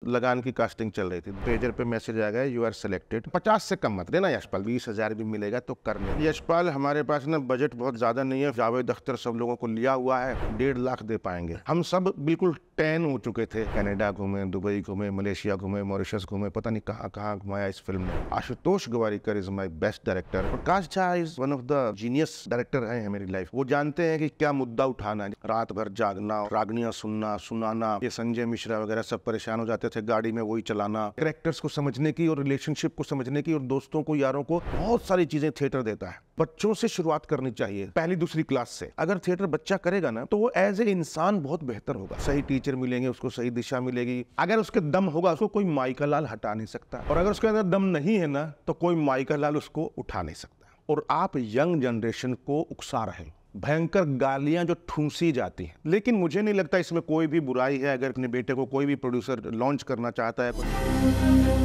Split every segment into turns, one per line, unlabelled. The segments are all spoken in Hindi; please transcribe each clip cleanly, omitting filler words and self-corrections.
लगान की कास्टिंग चल रही थी, पेजर पे मैसेज आ गया यू आर सिलेक्टेड। 50 से कम मत देना यशपाल, 20,000 भी मिलेगा तो कर ले। यशपाल हमारे पास ना बजट बहुत ज्यादा नहीं है, जावेद अख्तर सब लोगों को लिया हुआ है, 1.5 लाख दे पाएंगे। हम सब बिल्कुल टैन हो चुके थे, कनाडा घूमे, दुबई घूमे, मलेशिया घूमे, मॉरिशस घूमे, पता नहीं कहाँ कहाँ घुमाया इस फिल्म में। Ashutosh Gowariker is my best director. Prakash Jha is one of the genius director है मेरी लाइफ। वो जानते हैं कि क्या मुद्दा उठाना है, रात भर जागना, रागनियां सुनना, सुनाना। ये संजय मिश्रा वगैरह सब परेशान हो जाते थे गाड़ी में, वही चलाना। कैरेक्टर्स को समझने की और रिलेशनशिप को समझने की और दोस्तों को, यारों को, बहुत सारी चीजें थिएटर देता है। बच्चों से शुरुआत करनी चाहिए, पहली दूसरी क्लास से। अगर थिएटर बच्चा करेगा ना तो वो एज ए इंसान बहुत बेहतर होगा। सही टीचर मिलेंगे, उसको सही दिशा मिलेगी। अगर उसके दम होगा, उसको कोई माइका लाल हटा नहीं सकता, और अगर उसके अंदर दम नहीं है ना तो कोई माइका लाल उसको उठा नहीं सकता। और आप यंग जनरेशन को उकसा रहे हो, भयंकर गालियां जो ठूंसी जाती हैं, लेकिन मुझे नहीं लगता इसमें कोई भी बुराई है। अगर अपने बेटे को कोई भी प्रोड्यूसर लॉन्च करना चाहता है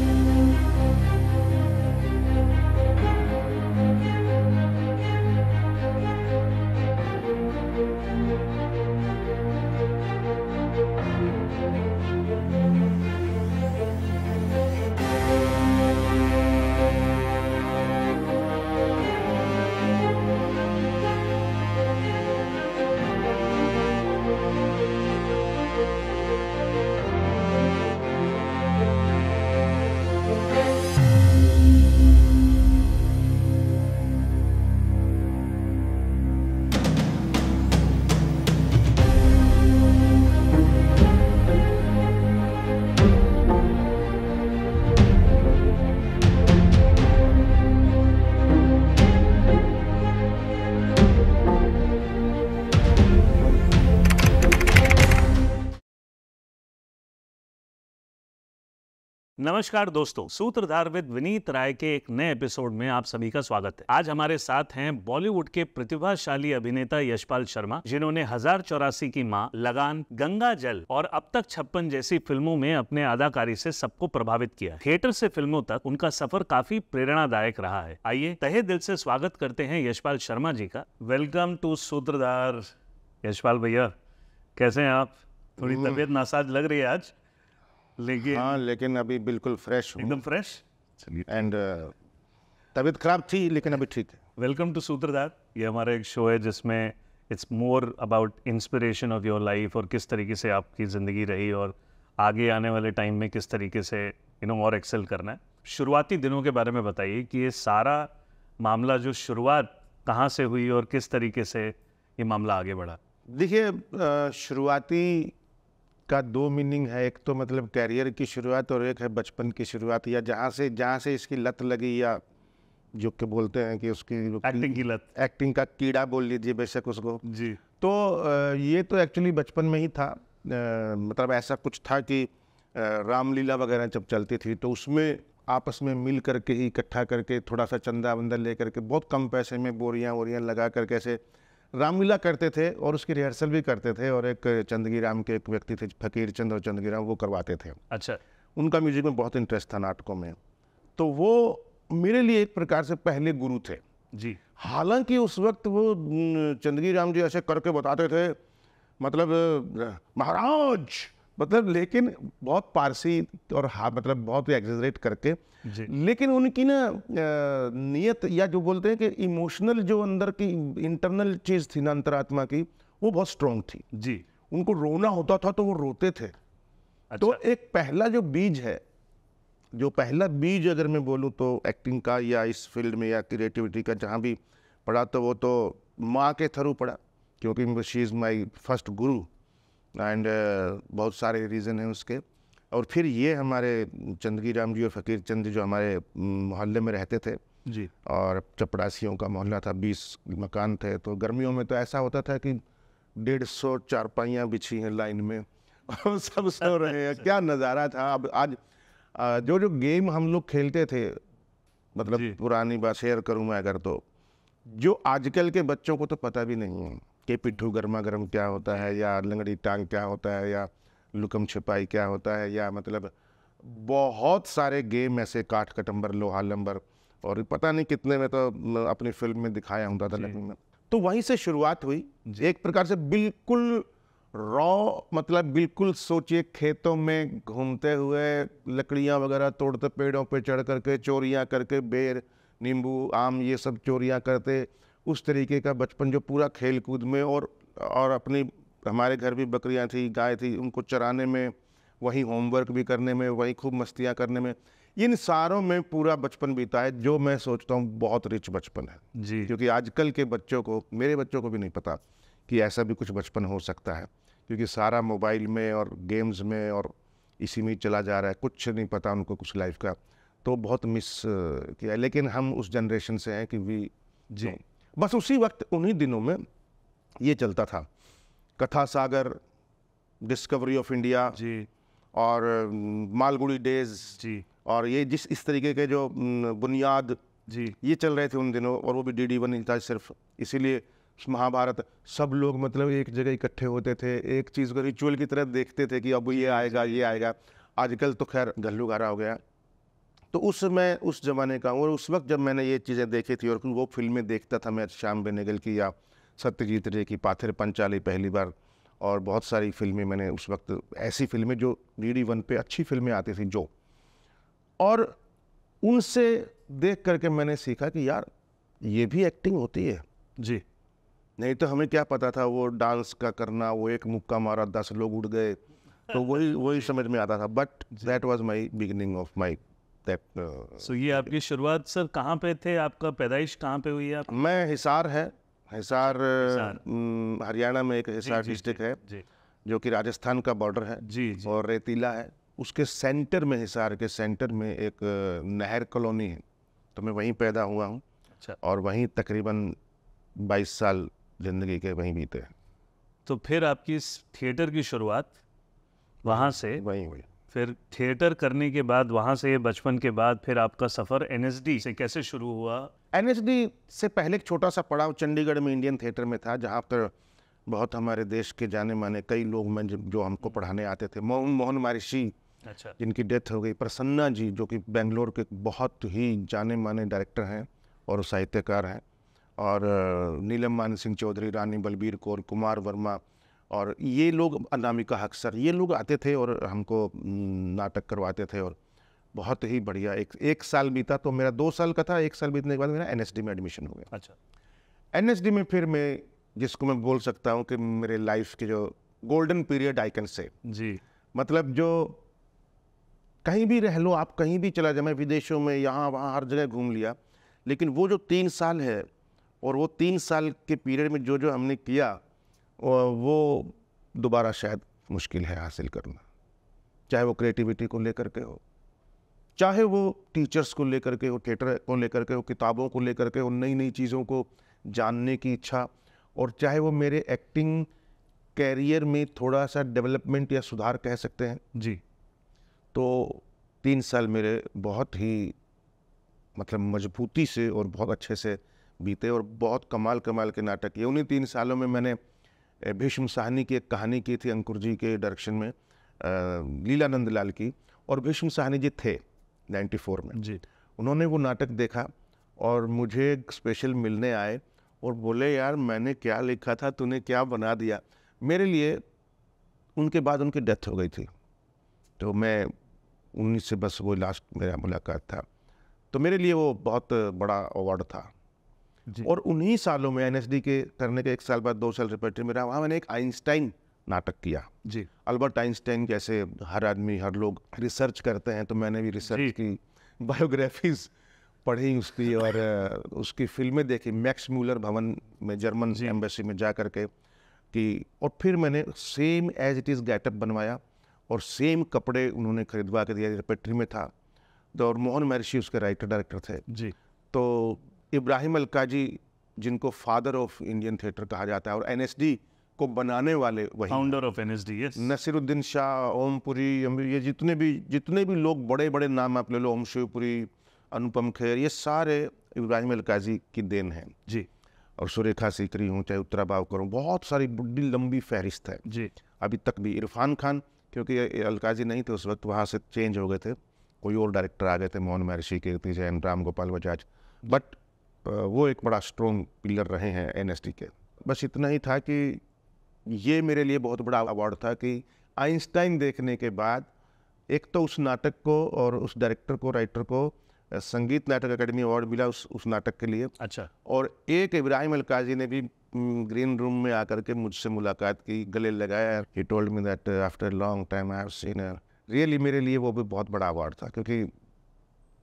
नमस्कार दोस्तों, सूत्रधार विद विनीत राय के एक नए एपिसोड में आप सभी का स्वागत है। आज हमारे साथ हैं बॉलीवुड के प्रतिभाशाली अभिनेता यशपाल शर्मा, जिन्होंने 1084 की मां, लगान, गंगा जल और अब तक 56 जैसी फिल्मों में अपने अदाकारी से सबको प्रभावित किया। थिएटर से फिल्मों तक उनका सफर काफी प्रेरणादायक रहा है। आइए तहे दिल से स्वागत करते हैं यशपाल शर्मा जी का। वेलकम टू सूत्रधार। यशपाल भैया कैसे हैं आप? थोड़ी तबीयत नासाज लग रही है आज, लेकिन
हाँ, लेकिन अभी बिल्कुल फ्रेश हूँ,
एकदम फ्रेश।
एंड तबीयत खराब थी लेकिन अभी ठीक है।
वेलकम टू सूत्रधार। ये हमारा एक शो है जिसमें it's more about inspiration of your life, और किस तरीके से आपकी ज़िंदगी रही और आगे आने वाले टाइम में किस तरीके से और एक्सेल करना है। शुरुआती दिनों के बारे में बताइए कि ये सारा मामला, जो शुरुआत कहाँ से हुई और किस तरीके से ये मामला आगे बढ़ा।
देखिए, शुरुआती का 2 मीनिंग है। एक तो मतलब कैरियर की शुरुआत और एक है बचपन की शुरुआत, या जहाँ से इसकी लत लगी, या जो कि बोलते हैं कि उसकी
एक्टिंग की लत,
एक्टिंग का कीड़ा बोल लीजिए बेशक उसको
जी।
तो ये तो एक्चुअली बचपन में ही था। मतलब ऐसा कुछ था कि रामलीला वगैरह जब चलती थी तो उसमें आपस में मिल करके ही इकट्ठा करके थोड़ा सा चंदा वंदा ले करके बहुत कम पैसे में बोरियां वोरियां लगा करके ऐसे रामलीला करते थे, और उसकी रिहर्सल भी करते थे। और एक चंदगी राम के एक व्यक्ति थे, फकीर चंद और चंदगी राम, वो करवाते थे।
अच्छा।
उनका म्यूजिक में बहुत इंटरेस्ट था, नाटकों में। तो वो मेरे लिए एक प्रकार से पहले गुरु थे
जी।
हालांकि उस वक्त वो चंदगी राम जी ऐसे करके बताते थे, मतलब महाराज, मतलब, लेकिन बहुत पारसी और मतलब बहुत एग्जेजरेट करके। लेकिन उनकी ना नियत, या जो बोलते हैं कि इमोशनल जो अंदर की इंटरनल चीज थी ना, अंतरात्मा की, वो बहुत स्ट्रांग थी
जी।
उनको रोना होता था तो वो रोते थे।
अच्छा।
तो एक पहला जो बीज है, जो पहला बीज अगर मैं बोलूँ तो एक्टिंग का या इस फील्ड में या क्रिएटिविटी का जहाँ भी पढ़ा, तो वो तो माँ के थ्रू पढ़ा, क्योंकि she is my first Guru, and बहुत सारे रीज़न हैं उसके। और फिर ये हमारे चंदगी राम जी और फ़कीर चंद जी जो हमारे मोहल्ले में रहते थे
जी,
और चपड़ासियों का मोहल्ला था, 20 मकान थे। तो गर्मियों में तो ऐसा होता था कि 150 चारपाइयाँ बिछी हैं लाइन में और सब सो रहे हैं। क्या नज़ारा था। अब आज जो गेम हम लोग खेलते थे, मतलब पुरानी बात शेयर करूँ मैं अगर, तो जो आजकल के बच्चों को तो पता भी नहीं है कि पिट्ठू गर्मा गर्म क्या होता है, या लंगड़ी टांग क्या होता है, या लुकम छिपाई क्या होता है, या मतलब बहुत सारे गेम ऐसे, काठ कटंबर, लोहा लंबर, और पता नहीं कितने में तो अपनी फिल्म में दिखाया होता था लखनऊ में। तो वहीं से शुरुआत हुई एक प्रकार से, बिल्कुल रॉ मतलब बिल्कुल सोचिए खेतों में घूमते हुए लकड़ियां वगैरह तोड़ते, पेड़ों पे चढ़ करके चोरियां करके, बेर नींबू आम ये सब चोरियां करते, उस तरीके का बचपन जो पूरा खेल कूद में। और अपनी हमारे घर भी बकरियां थी, गाय थी, उनको चराने में, वही होमवर्क भी करने में, वही खूब मस्तियां करने में, इन सारों में पूरा बचपन बीता है, जो मैं सोचता हूँ बहुत रिच बचपन है
जी।
क्योंकि आजकल के बच्चों को, मेरे बच्चों को भी नहीं पता कि ऐसा भी कुछ बचपन हो सकता है, क्योंकि सारा मोबाइल में और गेम्स में और इसी में ही चला जा रहा है, कुछ नहीं पता उनको कुछ लाइफ का। तो बहुत मिस किया, लेकिन हम उस जनरेशन से हैं कि वी
जी।
बस उसी वक्त उन्हीं दिनों में ये चलता था, कथा सागर, डिस्कवरी ऑफ इंडिया
जी।
और मालगुड़ी डेज,
जी।
और ये जिस इस तरीके के जो बुनियाद,
जी।
ये चल रहे थे उन दिनों, और वो भी DD1 नहीं था सिर्फ, इसीलिए महाभारत, सब लोग मतलब एक जगह इकट्ठे होते थे, एक चीज़ को रिचुअल की तरह देखते थे कि अब ये आएगा ये आएगा। आजकल तो खैर घल्लूघारा हो गया। तो उस समय उस ज़माने का, और उस वक्त जब मैंने ये चीज़ें देखी थी और वो फिल्में देखता था मैं, श्याम बेनेगल की या सत्यजीत रे की पाथेर पंचाली पहली बार, और बहुत सारी फिल्में मैंने उस वक्त, ऐसी फिल्में जो DD1 पे अच्छी फिल्में आती थी जो, और उनसे देख करके मैंने सीखा कि यार ये भी एक्टिंग होती है।
जी।
नहीं तो हमें क्या पता था वो डांस का करना, वो एक मुक्का मारा 10 लोग उड़ गए, तो वही समझ में आता था। But that was my beginning of my that.
So ये आपकी शुरुआत सर कहाँ पे थे, आपका पैदाइश कहाँ पे हुई है आप?
मैं हिसार है, हिसार हरियाणा में एक हिसार
जी,
डिस्ट्रिक्ट है
जी।
जो कि राजस्थान का बॉर्डर है,
जी। जी।
और रेतीला है। उसके सेंटर में, हिसार के सेंटर में एक नहर कॉलोनी है, तो मैं वहीं पैदा हुआ हूँ,
अच्छा।
और वहीं तकरीबन 22 साल ज़िंदगी के वहीं बीते हैं।
तो फिर आपकी इस थिएटर की शुरुआत वहाँ से,
वहीं हुई।
फिर थिएटर करने के बाद वहाँ से, बचपन के बाद फिर आपका सफ़र NSD से कैसे शुरू हुआ?
NSD से पहले एक छोटा सा पड़ाव चंडीगढ़ में इंडियन थिएटर में था, जहाँ पर बहुत हमारे देश के जाने माने कई लोग में जो हमको पढ़ाने आते थे। मोहन महर्षि,
अच्छा।
जिनकी डेथ हो गई, प्रसन्ना जी जो कि बेंगलोर के बहुत ही जाने माने डायरेक्टर हैं और साहित्यकार हैं, और नीलम मान सिंह चौधरी, रानी बलबीर कौर, कुमार वर्मा, और ये लोग, अनामिका हक सर, ये लोग आते थे और हमको नाटक करवाते थे, और बहुत ही बढ़िया। एक साल बीता, तो मेरा 2 साल का था, 1 साल बीतने के बाद मेरा NSD में एडमिशन हो गया।
अच्छा।
NSD में फिर मैं, जिसको मैं बोल सकता हूँ कि मेरे लाइफ के जो golden period I can say,
जी।
मतलब जो कहीं भी रह लो आप, कहीं भी चला जाए, मैं विदेशों में यहाँ वहाँ हर जगह घूम लिया, लेकिन वो जो 3 साल है, और वो 3 साल के पीरियड में जो जो हमने किया, वो दोबारा शायद मुश्किल है हासिल करना। चाहे वो क्रिएटिविटी को लेकर के हो, चाहे वो टीचर्स को लेकर के हो, थिएटर को लेकर के हो, किताबों को लेकर के हो, नई नई चीज़ों को जानने की इच्छा, और चाहे वो मेरे एक्टिंग कैरियर में थोड़ा सा डेवलपमेंट या सुधार कह सकते हैं।
जी।
तो 3 साल मेरे बहुत ही मतलब मजबूती से और बहुत अच्छे से बीते, और बहुत कमाल कमाल के नाटक किए। उन्हीं 3 सालों में मैंने भीष्म साहनी की एक कहानी की थी, अंकुर जी के डायरेक्शन में, लीलानंद लाल की, और भीष्म साहनी जी थे 94 में।
जी।
उन्होंने वो नाटक देखा और मुझे स्पेशल मिलने आए और बोले, यार मैंने क्या लिखा था, तूने क्या बना दिया मेरे लिए। उनके बाद उनकी डेथ हो गई थी, तो मैं उन्हीं से बस वो लास्ट मेरा मुलाकात था, तो मेरे लिए वो बहुत बड़ा अवार्ड था।
जी।
और उन्हीं सालों में NSD के करने के 1 साल बाद 2 साल रिपर्टरी में रहा, वहाँ मैंने एक आइंस्टाइन नाटक किया।
जी।
अल्बर्ट आइंस्टाइन, जैसे हर आदमी, हर लोग रिसर्च करते हैं, तो मैंने भी रिसर्च की, बायोग्राफीज पढ़ी उसकी, और उसकी फिल्में देखी, मैक्स म्यूलर भवन में जर्मन एम्बेसी में जा करके कि, और फिर मैंने same as it is getup बनवाया, और सेम कपड़े उन्होंने खरीदवा के दिया, रिपर्टरी में था। तो और मोहन महर्षि उसके राइटर डायरेक्टर थे।
जी।
तो इब्राहिम अलकाजी, जिनको फादर ऑफ इंडियन थिएटर कहा जाता है, और NSD को बनाने वाले वही,
founder of NSD, yes.
Naseeruddin Shah, Om Puri, ये जितने भी लोग बड़े बड़े नाम आप ले लो, ओम शिवपुरी, अनुपम खेर, ये सारे इब्राहिम अलकाजी की देन है।
जी।
और सुरेखा सीकरी हूँ, चाहे उत्तरा बावकर हूँ, बहुत सारी बड़ी लंबी फहरिस्त है।
जी।
अभी तक भी इरफान खान, क्योंकि अलकाजी नहीं थे उस वक्त, वहाँ से चेंज हो गए थे, कोई और डायरेक्टर आ गए थे, मोहन महर्षि, कीर्ति जैन, राम गोपाल बजाज, बट वो एक बड़ा स्ट्रॉन्ग पिलर रहे हैं NSD के। बस इतना ही था कि ये मेरे लिए बहुत बड़ा अवार्ड था कि आइंस्टाइन देखने के बाद एक तो उस नाटक को और उस डायरेक्टर को, राइटर को संगीत नाटक अकेडमी अवार्ड मिला उस नाटक के लिए।
अच्छा।
और एक इब्राहिम अलकाजी ने भी ग्रीन रूम में आकर के मुझसे मुलाकात की, गले लगाया। He told me that after long time I have seen her. Really मेरे लिए वो भी बहुत बड़ा अवार्ड था, क्योंकि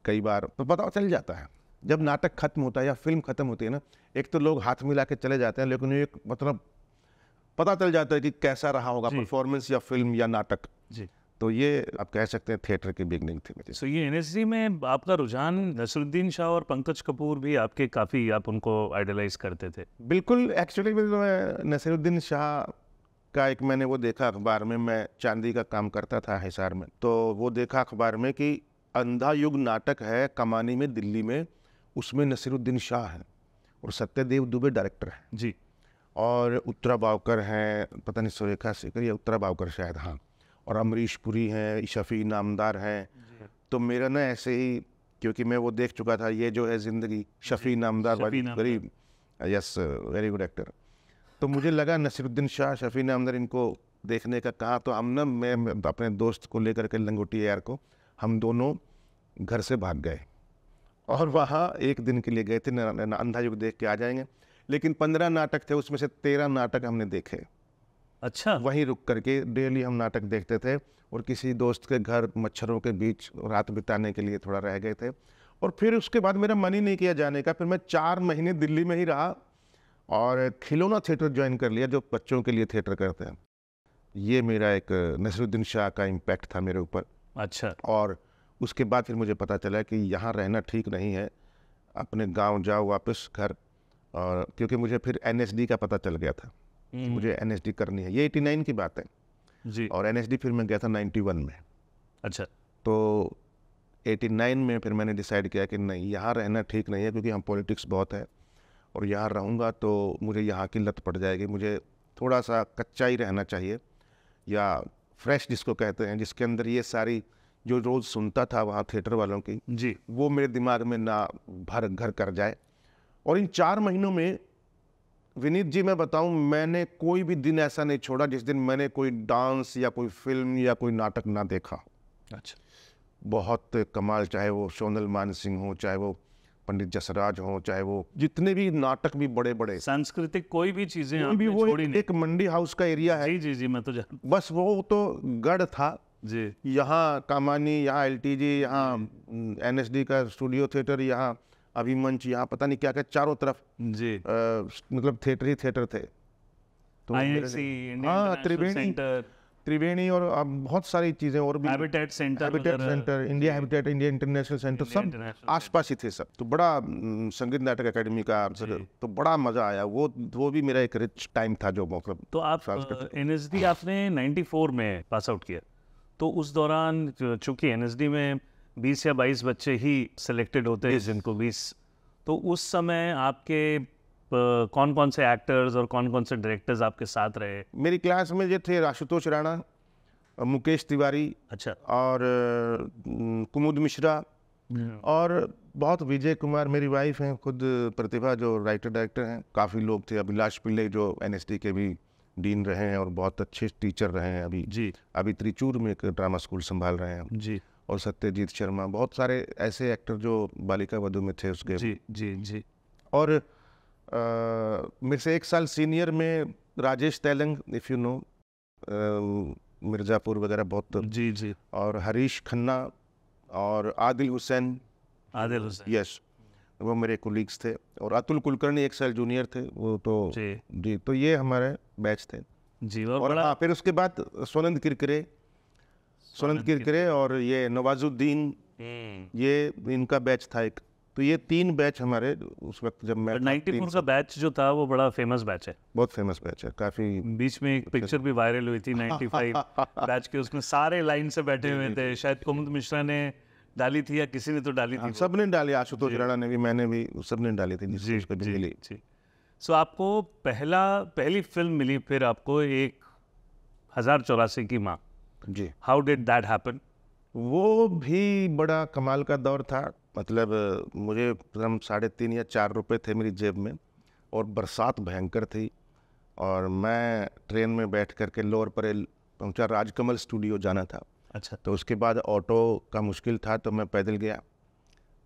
कई बार तो पता चल जाता है जब नाटक खत्म होता है या फिल्म खत्म होती है ना, एक तो लोग हाथ मिला के चले जाते हैं, लेकिन एक मतलब पता चल जाता है कि कैसा रहा होगा परफॉर्मेंस या फिल्म या नाटक
जी।
तो ये आप कह सकते हैं थिएटर की बिगनिंग थी मेरी।
सो ये एनएसडी में आपका रुझान, नसरुद्दीन शाह और पंकज कपूर भी आपके काफ़ी, आप उनको आइडलाइज करते थे।
बिल्कुल, एक्चुअली नसीरुद्दीन शाह का एक मैंने वो देखा अखबार में, मैं चांदी का काम करता था हिसार में, तो वो देखा अखबार में कि अंधा युग नाटक है कमानी में दिल्ली में, उसमें नसीरुद्दीन शाह है और सत्यदेव दुबे डायरेक्टर है
जी।
और उत्तरा बावकर हैं, पता नहीं सुरेखा शेखर या उत्तरा बावकर शायद, हाँ, और अमरीश पुरी हैं, शफी इनामदार हैं। तो मेरा ना ऐसे ही, क्योंकि मैं वो देख चुका था, ये जो है जिंदगी, Shafi Inamdar, very yes very good actor. तो मुझे लगा नसीरुद्दीन शाह, शफी इनामदार, इनको देखने का कहा। तो हम ना, मैं अपने दोस्त को लेकर के लंगोटी यार को, हम दोनों घर से भाग गए और वहाँ एक दिन के लिए गए थे, अंधा युग देख के आ जाएंगे। लेकिन 15 नाटक थे, उसमें से 13 नाटक हमने देखे।
अच्छा।
वहीं रुक करके डेली हम नाटक देखते थे और किसी दोस्त के घर मच्छरों के बीच रात बिताने के लिए थोड़ा रह गए थे। और फिर उसके बाद मेरा मन ही नहीं किया जाने का, फिर मैं 4 महीने दिल्ली में ही रहा और खिलौना थिएटर ज्वाइन कर लिया, जो बच्चों के लिए थिएटर करते हैं। ये मेरा एक नसीरुद्दीन शाह का इम्पैक्ट था मेरे ऊपर।
अच्छा।
और उसके बाद फिर मुझे पता चला कि यहाँ रहना ठीक नहीं है, अपने गांव जाओ वापस घर। और क्योंकि मुझे फिर एनएसडी का पता चल गया था कि मुझे एनएसडी करनी है, ये 89 की बात है
जी।
और एनएसडी फिर मैं गया था 91 में।
अच्छा।
तो 89 में फिर मैंने डिसाइड किया कि नहीं, यहाँ रहना ठीक नहीं है, क्योंकि हम पॉलिटिक्स बहुत है और यहाँ रहूँगा तो मुझे यहाँ की लत पड़ जाएगी। मुझे थोड़ा सा कच्चा ही रहना चाहिए, या फ्रेश जिसको कहते हैं, जिसके अंदर ये सारी जो रोज़ सुनता था वहाँ थिएटर वालों की
जी,
वो मेरे दिमाग में ना भर घर कर जाए। और इन 4 महीनों में विनीत जी मैं बताऊं, मैंने कोई भी दिन ऐसा नहीं छोड़ा जिस दिन मैंने कोई डांस या कोई फिल्म या कोई नाटक ना देखा।
अच्छा।
बहुत कमाल, चाहे वो सोनल मान सिंह हो, चाहे वो पंडित जसराज हो, चाहे वो जितने भी नाटक भी बड़े बड़े
सांस्कृतिक कोई भी चीजें
कोई भी, वो एक मंडी हाउस का एरिया है।
जी जी जी, मैं तो जान।
बस वो तो गढ़ था
जी।
यहाँ कामानी, यहाँ एलटीजी, यहाँ एनएसडी का स्टूडियो थिएटर, यहाँ अभिमंच, यहाँ पता नहीं क्या क्या, चारों तरफ
जी।
मतलब थिएटर ही थिएटर थे। तो
आईआईसी,
हाँ,
इंडियन सेंटर,
त्रिवेणी और अब बहुत सारी चीजें और भी,
habitat centre,
India habitat, India international centre, सब आसपास ही थे सब। तो बड़ा संगीत नाटक अकेडमी का तो बड़ा मजा आया। वो भी मेरा एक रिच टाइम था जो मतलब।
तो आप एनएसडी आपने 94 में पास आउट किया, तो उस दौरान चूंकि एनएसडी में 20 या 22 बच्चे ही सिलेक्टेड होते हैं जिनको 20, तो उस समय आपके कौन कौन से एक्टर्स और कौन कौन से डायरेक्टर्स आपके साथ रहे?
मेरी क्लास में जो थे आशुतोष राणा, मुकेश तिवारी,
अच्छा,
और कुमुद मिश्रा, और बहुत विजय कुमार, मेरी वाइफ हैं खुद प्रतिभा जो राइटर डायरेक्टर हैं। काफ़ी लोग थे, अभिलाष पिल्ले जो एनएसडी के भी डीन रहे हैं और बहुत अच्छे टीचर रहे हैं, अभी
जी,
अभी त्रिचूर में एक ड्रामा स्कूल संभाल रहे हैं
जी,
और सत्यजीत शर्मा, बहुत सारे ऐसे एक्टर जो बालिका वधू में थे उसके।
जी जी जी।
और मेरे से 1 साल सीनियर में Rajesh Telang, if you know, Mirzapur वगैरह बहुत,
जी जी,
और हरीश खन्ना और आदिल हुसैन, यस, वो मेरे कोलीग्स थे। और अतुल कुलकर्णी 1 साल जूनियर थे वो तो जी। तो ये हमारे बैच थे
जी।
और हाँ, फिर उसके बाद सोनंद किरकिरे और ये नवाजुद्दीन, ये इनका बैच था एक। तो ये 3 बैच हमारे उस वक्त जब मैं
94 का बैच जो था वो बड़ा फेमस बैच है,
बहुत फेमस बैच है। काफ़ी
बीच में एक पिक्चर भी वायरल हुई थी 95 बैच के, उसमें सारे लाइन से बैठे हुए थे। शायद कुमुद मिश्रा ने डाली थी या किसी ने तो डाली थी।
सबने डाली, आशुतोष राणा ने भी, मैंने भी, सबने डाली थी
जी
जी मिली।
जी। सो आपको पहली फिल्म मिली, फिर आपको एक 1084 की माँ।
जी,
हाउ डिड दैट हैपन?
वो भी बड़ा कमाल का दौर था। मतलब मुझे 3.5 या 4 रुपए थे मेरी जेब में और बरसात भयंकर थी और मैं ट्रेन में बैठ करके लोअर परेल पहुंचा, राजकमल स्टूडियो जाना था।
अच्छा।
तो उसके बाद ऑटो का मुश्किल था तो मैं पैदल गया,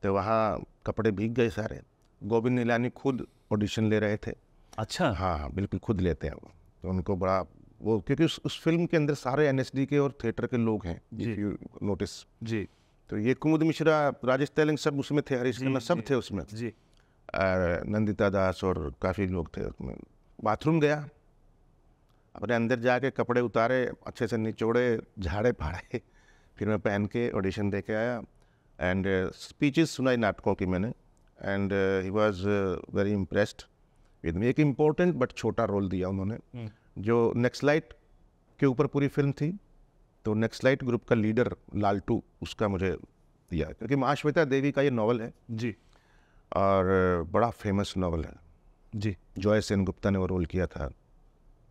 तो वहाँ कपड़े भीग गए सारे। गोविंद निहलानी खुद ऑडिशन ले रहे थे।
अच्छा।
हाँ हाँ, बिल्कुल खुद लेते हैं वो। तो उनको बड़ा वो, क्योंकि उस फिल्म के अंदर सारे एनएसडी के और थिएटर के लोग हैं, इफ यू नोटिस
जी
तो ये कुमुद मिश्रा, राजेश तेलंग सब उसमें थे, हरीश खन्ना सब थे उसमें,
जी।
नंदिता दास और काफ़ी लोग थे उसमें। बाथरूम गया, अपने अंदर जाके कपड़े उतारे, अच्छे से निचोड़े, झाड़े फाड़े, फिर मैं पहन के ऑडिशन दे के आया। एंड स्पीचेस सुनाई नाटकों की मैंने, and he was very impressed with me. एक इम्पोर्टेंट बट छोटा रोल दिया उन्होंने, जो नेक्स्ट लाइट के ऊपर पूरी फिल्म थी। तो नेक्स्ट लाइट ग्रुप का लीडर लालटू, उसका मुझे दिया, क्योंकि महाश्वेता देवी का ये नॉवल है
जी।
और बड़ा फेमस नॉवल है
जी।
जॉय सेनगुप्ता ने वो रोल किया था।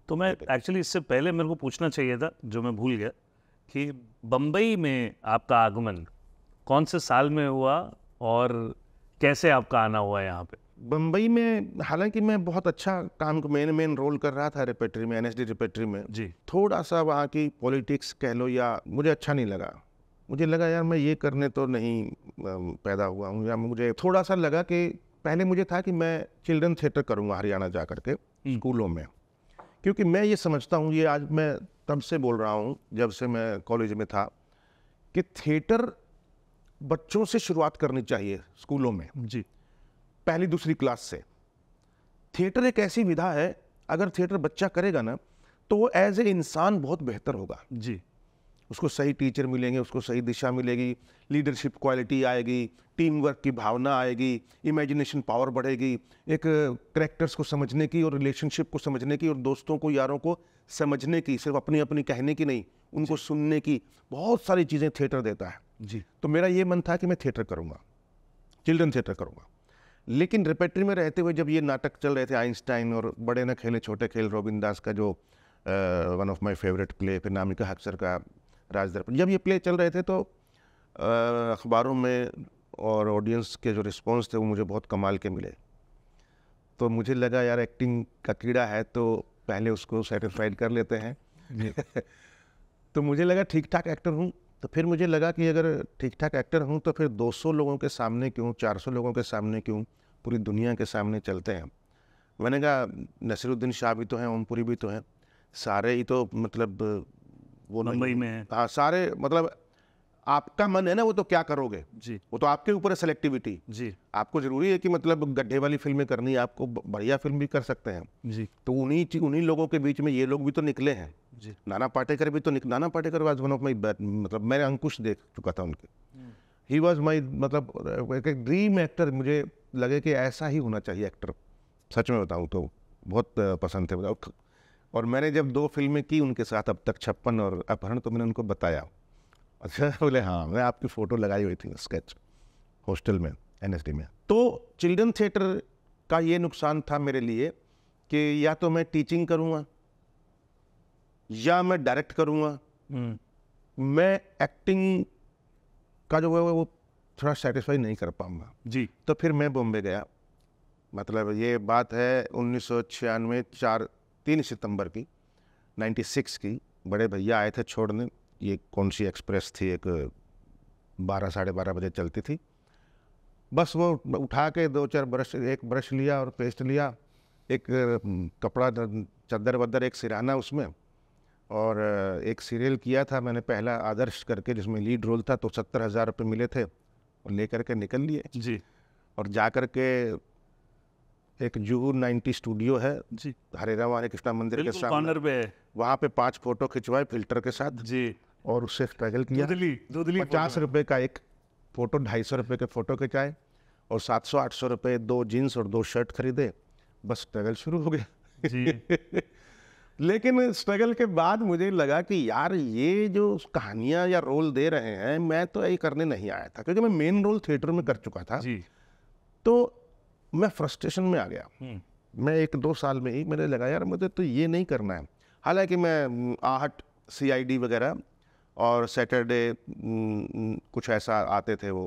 तो मैं एक्चुअली इससे पहले मेरे को पूछना चाहिए था, जो मैं भूल गया, कि बम्बई में आपका आगमन कौन से साल में हुआ और कैसे आपका आना हुआ यहाँ पे?
बम्बई में हालांकि मैं बहुत अच्छा काम मेन रोल कर रहा था रेपेट्री में, एनएसडी रेपेट्री में।
जी।
थोड़ा सा वहाँ की पॉलिटिक्स कह लो, या मुझे अच्छा नहीं लगा। मुझे लगा यार मैं ये करने तो नहीं पैदा हुआ हूँ, या मुझे थोड़ा सा लगा कि पहले मुझे था कि मैं चिल्ड्रन थिएटर करूँगा हरियाणा जा करके स्कूलों में, क्योंकि मैं ये समझता हूँ, ये आज मैं तब से बोल रहा हूँ जब से मैं कॉलेज में था, कि थिएटर बच्चों से शुरुआत करनी चाहिए स्कूलों में,
जी।
पहली दूसरी क्लास से। थिएटर एक ऐसी विधा है, अगर थिएटर बच्चा करेगा ना तो वो एज ए इंसान बहुत बेहतर होगा।
जी।
उसको सही टीचर मिलेंगे, उसको सही दिशा मिलेगी, लीडरशिप क्वालिटी आएगी, टीम वर्क की भावना आएगी, इमेजिनेशन पावर बढ़ेगी, एक कैरेक्टर्स को समझने की और रिलेशनशिप को समझने की और दोस्तों को, यारों को समझने की, सिर्फ अपनी अपनी कहने की नहीं, उनको सुनने की, बहुत सारी चीज़ें थिएटर देता है।
जी।
तो मेरा ये मन था कि मैं थिएटर करूँगा, चिल्ड्रन थिएटर करूँगा। लेकिन रेपेट्री में रहते हुए जब ये नाटक चल रहे थे, आइंस्टाइन और बड़े न खेले छोटे खेल, रोबिन दास का जो one of my favourite play, फिर नामिका हक्सर का राज दर्पण, जब ये प्ले चल रहे थे तो अखबारों में और ऑडियंस के जो रिस्पॉन्स थे वो मुझे बहुत कमाल के मिले। तो मुझे लगा यार एक्टिंग का कीड़ा है तो पहले उसको सेटिस्फाइड कर लेते हैं। तो मुझे लगा ठीक ठाक एक्टर हूँ। तो फिर मुझे लगा कि अगर ठीक ठाक एक्टर हूँ तो फिर 200 लोगों के सामने क्यों, 400 लोगों के सामने क्यों, पूरी दुनिया के सामने चलते हैं। मैंने कहा नसीरुद्दीन शाह भी तो हैं, ओमपुरी भी तो हैं, सारे ही तो मतलब वो
मुंबई में है।
हाँ, सारे मतलब आपका मन है ना, वो तो क्या करोगे
जी।
वो तो आपके ऊपर है सेलेक्टिविटी।
जी।
आपको जरूरी है कि मतलब गड्ढे वाली फिल्में करनी है, आपको बढ़िया फिल्म भी कर सकते हैं।
जी।
तो उन्हीं लोगों के बीच में ये लोग भी तो निकले हैं।
जी।
नाना पाटेकर भी तो Nana Patekar was one of my, मतलब मैंने अंकुश देख चुका था उनके, ही वाज माई मतलब एक ड्रीम एक्टर। मुझे लगे कि ऐसा ही होना चाहिए एक्टर, सच में बताऊँ तो बहुत पसंद थे। और मैंने जब 2 फिल्में की उनके साथ, अब तक 56 और अपहरण, तो मैंने उनको बताया। अच्छा, बोले हाँ, मैं आपकी फ़ोटो लगाई हुई थी स्केच हॉस्टल में, एनएसडी में। तो चिल्ड्रन थिएटर का ये नुकसान था मेरे लिए कि या तो मैं टीचिंग करूँगा या मैं डायरेक्ट करूँगा। मैं एक्टिंग का जो है वो थोड़ा सेटिस्फाई नहीं कर पाऊँगा।
जी।
तो फिर मैं बॉम्बे गया। मतलब ये बात है 1996 3 सितंबर की, 96 की। बड़े भैया आए थे छोड़ने। ये कौन सी एक्सप्रेस थी, एक 12 साढ़े 12 बजे चलती थी। बस वो उठा के 2-4 ब्रश, एक ब्रश लिया और पेस्ट लिया, एक कपड़ा, चद्दर वद्दर, एक सिराना उसमें, और एक सीरियल किया था मैंने पहला, आदर्श करके, जिसमें लीड रोल था। तो 70,000 रुपये मिले थे और लेकर के निकल लिए।
जी।
और जा कर के एक जुहू 90 स्टूडियो है
जी।
हरे राम कृष्णा मंदिर के सामने,
कॉर्नर पे है।
वहाँ पे 5 फोटो खिंचवाए फिल्टर के साथ।
जी।
और उससे स्ट्रगल किया।
धुंधली
50 रुपये का एक फोटो, 250 रुपये के फोटो खिंचाए, और 700-800 रुपये 2 जीन्स और 2 शर्ट खरीदे। बस स्ट्रगल शुरू हो गया।
जी।
लेकिन स्ट्रगल के बाद मुझे लगा कि यार ये जो कहानियाँ या रोल दे रहे हैं, मैं तो ये करने नहीं आया था, क्योंकि मैं मेन रोल थिएटर में कर चुका था।
जी।
तो मैं फ्रस्ट्रेशन में आ गया। मैं 1-2 साल में ही मैंने लगा यार मुझे तो ये नहीं करना है। हालांकि मैं आहट, CID वगैरह और सैटरडे कुछ ऐसा आते थे वो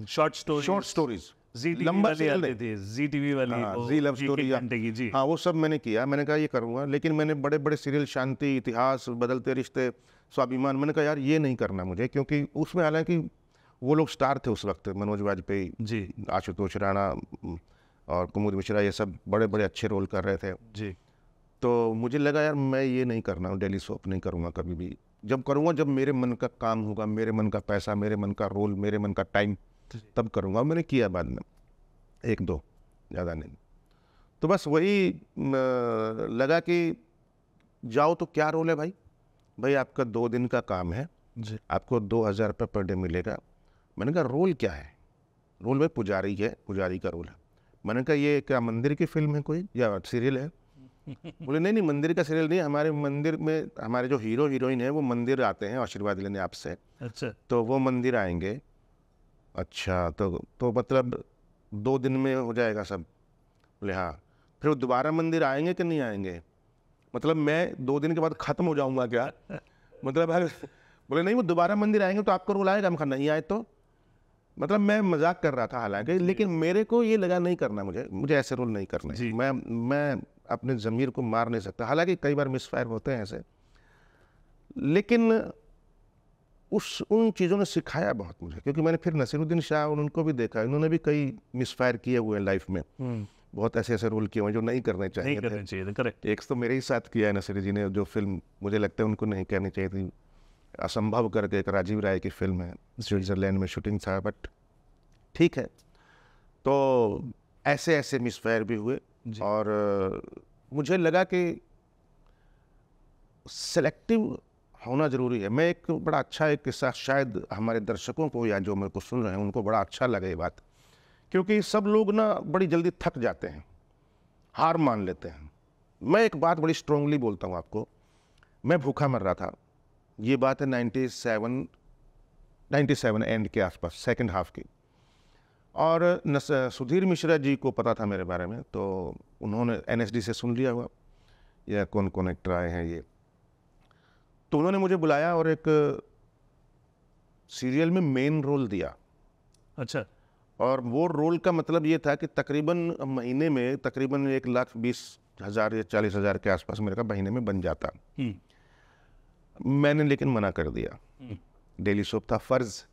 शॉर्ट स्टोरीज, जी टीवी
लंबा
वाली
सीरियल
आती थी, जी टीवी वाली,
हाँ,
वो
जी लव
एक-एक
स्टोरी,
घंटे की, जी।
हाँ वो सब मैंने किया। मैंने कहा ये करूँगा, लेकिन मैंने बड़े बड़े सीरियल, शांति, इतिहास, बदलते रिश्ते, स्वाभिमान, मैंने कहा यार ये नहीं करना मुझे, क्योंकि उसमें हालांकि वो लोग स्टार थे उस वक्त, मनोज वाजपेयी,
जी,
आशुतोष राणा और कुमुद मिश्रा, ये सब बड़े बड़े अच्छे रोल कर रहे थे।
जी,
तो मुझे लगा यार मैं ये नहीं करना, डेली सोप नहीं करूँगा कभी भी। जब करूँगा जब मेरे मन का काम होगा, मेरे मन का पैसा, मेरे मन का रोल, मेरे मन का टाइम, तब करूँगा। मैंने किया बाद में 1-2, ज़्यादा नहीं। तो बस वही लगा कि जाओ तो क्या रोल है भाई, भाई आपका 2 दिन का काम है,
जी,
आपको 2000 रुपये पर डे मिलेगा। मैंने कहा रोल क्या है? रोल भाई पुजारी है, पुजारी का रोल है। मैंने कहा ये क्या मंदिर की फिल्म है कोई या सीरियल है? बोले नहीं नहीं, मंदिर का सीरियल नहीं, हमारे मंदिर में हमारे जो हीरो हीरोइन है वो मंदिर आते हैं आशीर्वाद लेने आपसे,
अच्छा,
तो वो मंदिर आएंगे। अच्छा, तो मतलब 2 दिन में हो जाएगा सब? बोले हाँ। फिर वो दोबारा मंदिर आएंगे कि नहीं आएंगे? मतलब मैं 2 दिन के बाद ख़त्म हो जाऊंगा क्या? मतलब बोले नहीं, वो दोबारा मंदिर आएंगे तो आपका रोल आएगा। मैं कहा नहीं आए तो? मतलब मैं मजाक कर रहा था हालांकि, लेकिन मेरे को ये लगा नहीं करना, मुझे ऐसे रोल नहीं करने।
जी।
मैं अपने ज़मीर को मार नहीं सकता, हालांकि कई बार मिसफायर होते हैं ऐसे, लेकिन उन चीज़ों ने सिखाया बहुत मुझे, क्योंकि मैंने फिर नसीरुद्दीन शाह और उनको भी देखा, इन्होंने भी कई मिसफायर किए हुए हैं लाइफ में, बहुत ऐसे ऐसे रोल किए हुए हैं जो नहीं करने
नहीं
चाहिए थे।
करना चाहिए था, करेक्ट।
एक तो मेरे ही साथ किया है नसीर जी ने, जो फिल्म मुझे लगता है उनको नहीं करनी चाहिए थी, असंभव करके, एक राजीव राय की फिल्म है, स्विट्जरलैंड में शूटिंग था, बट ठीक है। तो ऐसे ऐसे मिसफायर भी हुए, और मुझे लगा कि सेलेक्टिव होना ज़रूरी है। मैं एक बड़ा अच्छा एक किस्सा, शायद हमारे दर्शकों को या जो मेरे को सुन रहे हैं उनको बड़ा अच्छा लगे ये बात, क्योंकि सब लोग ना बड़ी जल्दी थक जाते हैं, हार मान लेते हैं। मैं एक बात बड़ी स्ट्रांगली बोलता हूँ आपको, मैं भूखा मर रहा था, ये बात है 97 एंड के आसपास, सेकंड हाफ की, और सुधीर मिश्रा जी को पता था मेरे बारे में, तो उन्होंने NSD से सुन लिया हुआ या कौन कौन एक्टर आए हैं ये, तो उन्होंने मुझे बुलाया और एक सीरियल में मेन रोल दिया।
अच्छा,
और वो रोल का मतलब ये था कि तकरीबन महीने में तकरीबन 1,20,000 या 40,000 के आसपास मेरे का महीने में बन जाता। मैंने लेकिन मना कर दिया। डेली सोप था, फर्ज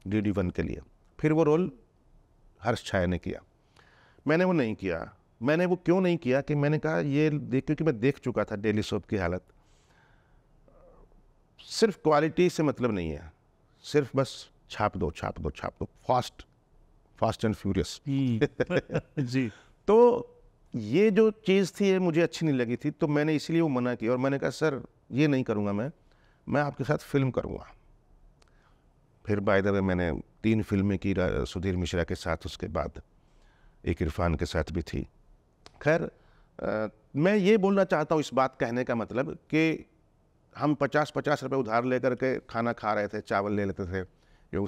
DD1 के लिए। फिर वो रोल हर्ष छाया ने किया, मैंने वो नहीं किया। मैंने वो क्यों नहीं किया कि मैंने कहा ये क्योंकि मैं देख चुका था डेली सोप की हालत। सिर्फ क्वालिटी से मतलब नहीं है, सिर्फ बस छाप दो छाप दो छाप दो, फास्ट एंड फ्यूरियस।
जी,
तो ये जो चीज़ थी ये मुझे अच्छी नहीं लगी थी, तो मैंने इसीलिए वो मना किया, और मैंने कहा सर ये नहीं करूँगा, मैं आपके साथ फिल्म करूँगा। फिर बाय द वे मैंने 3 फिल्में की सुधीर मिश्रा के साथ, उसके बाद एक इरफान के साथ भी थी। खैर मैं ये बोलना चाहता हूँ, इस बात कहने का मतलब कि हम 50-50 रुपये उधार लेकर के खाना खा रहे थे, चावल ले लेते थे, ये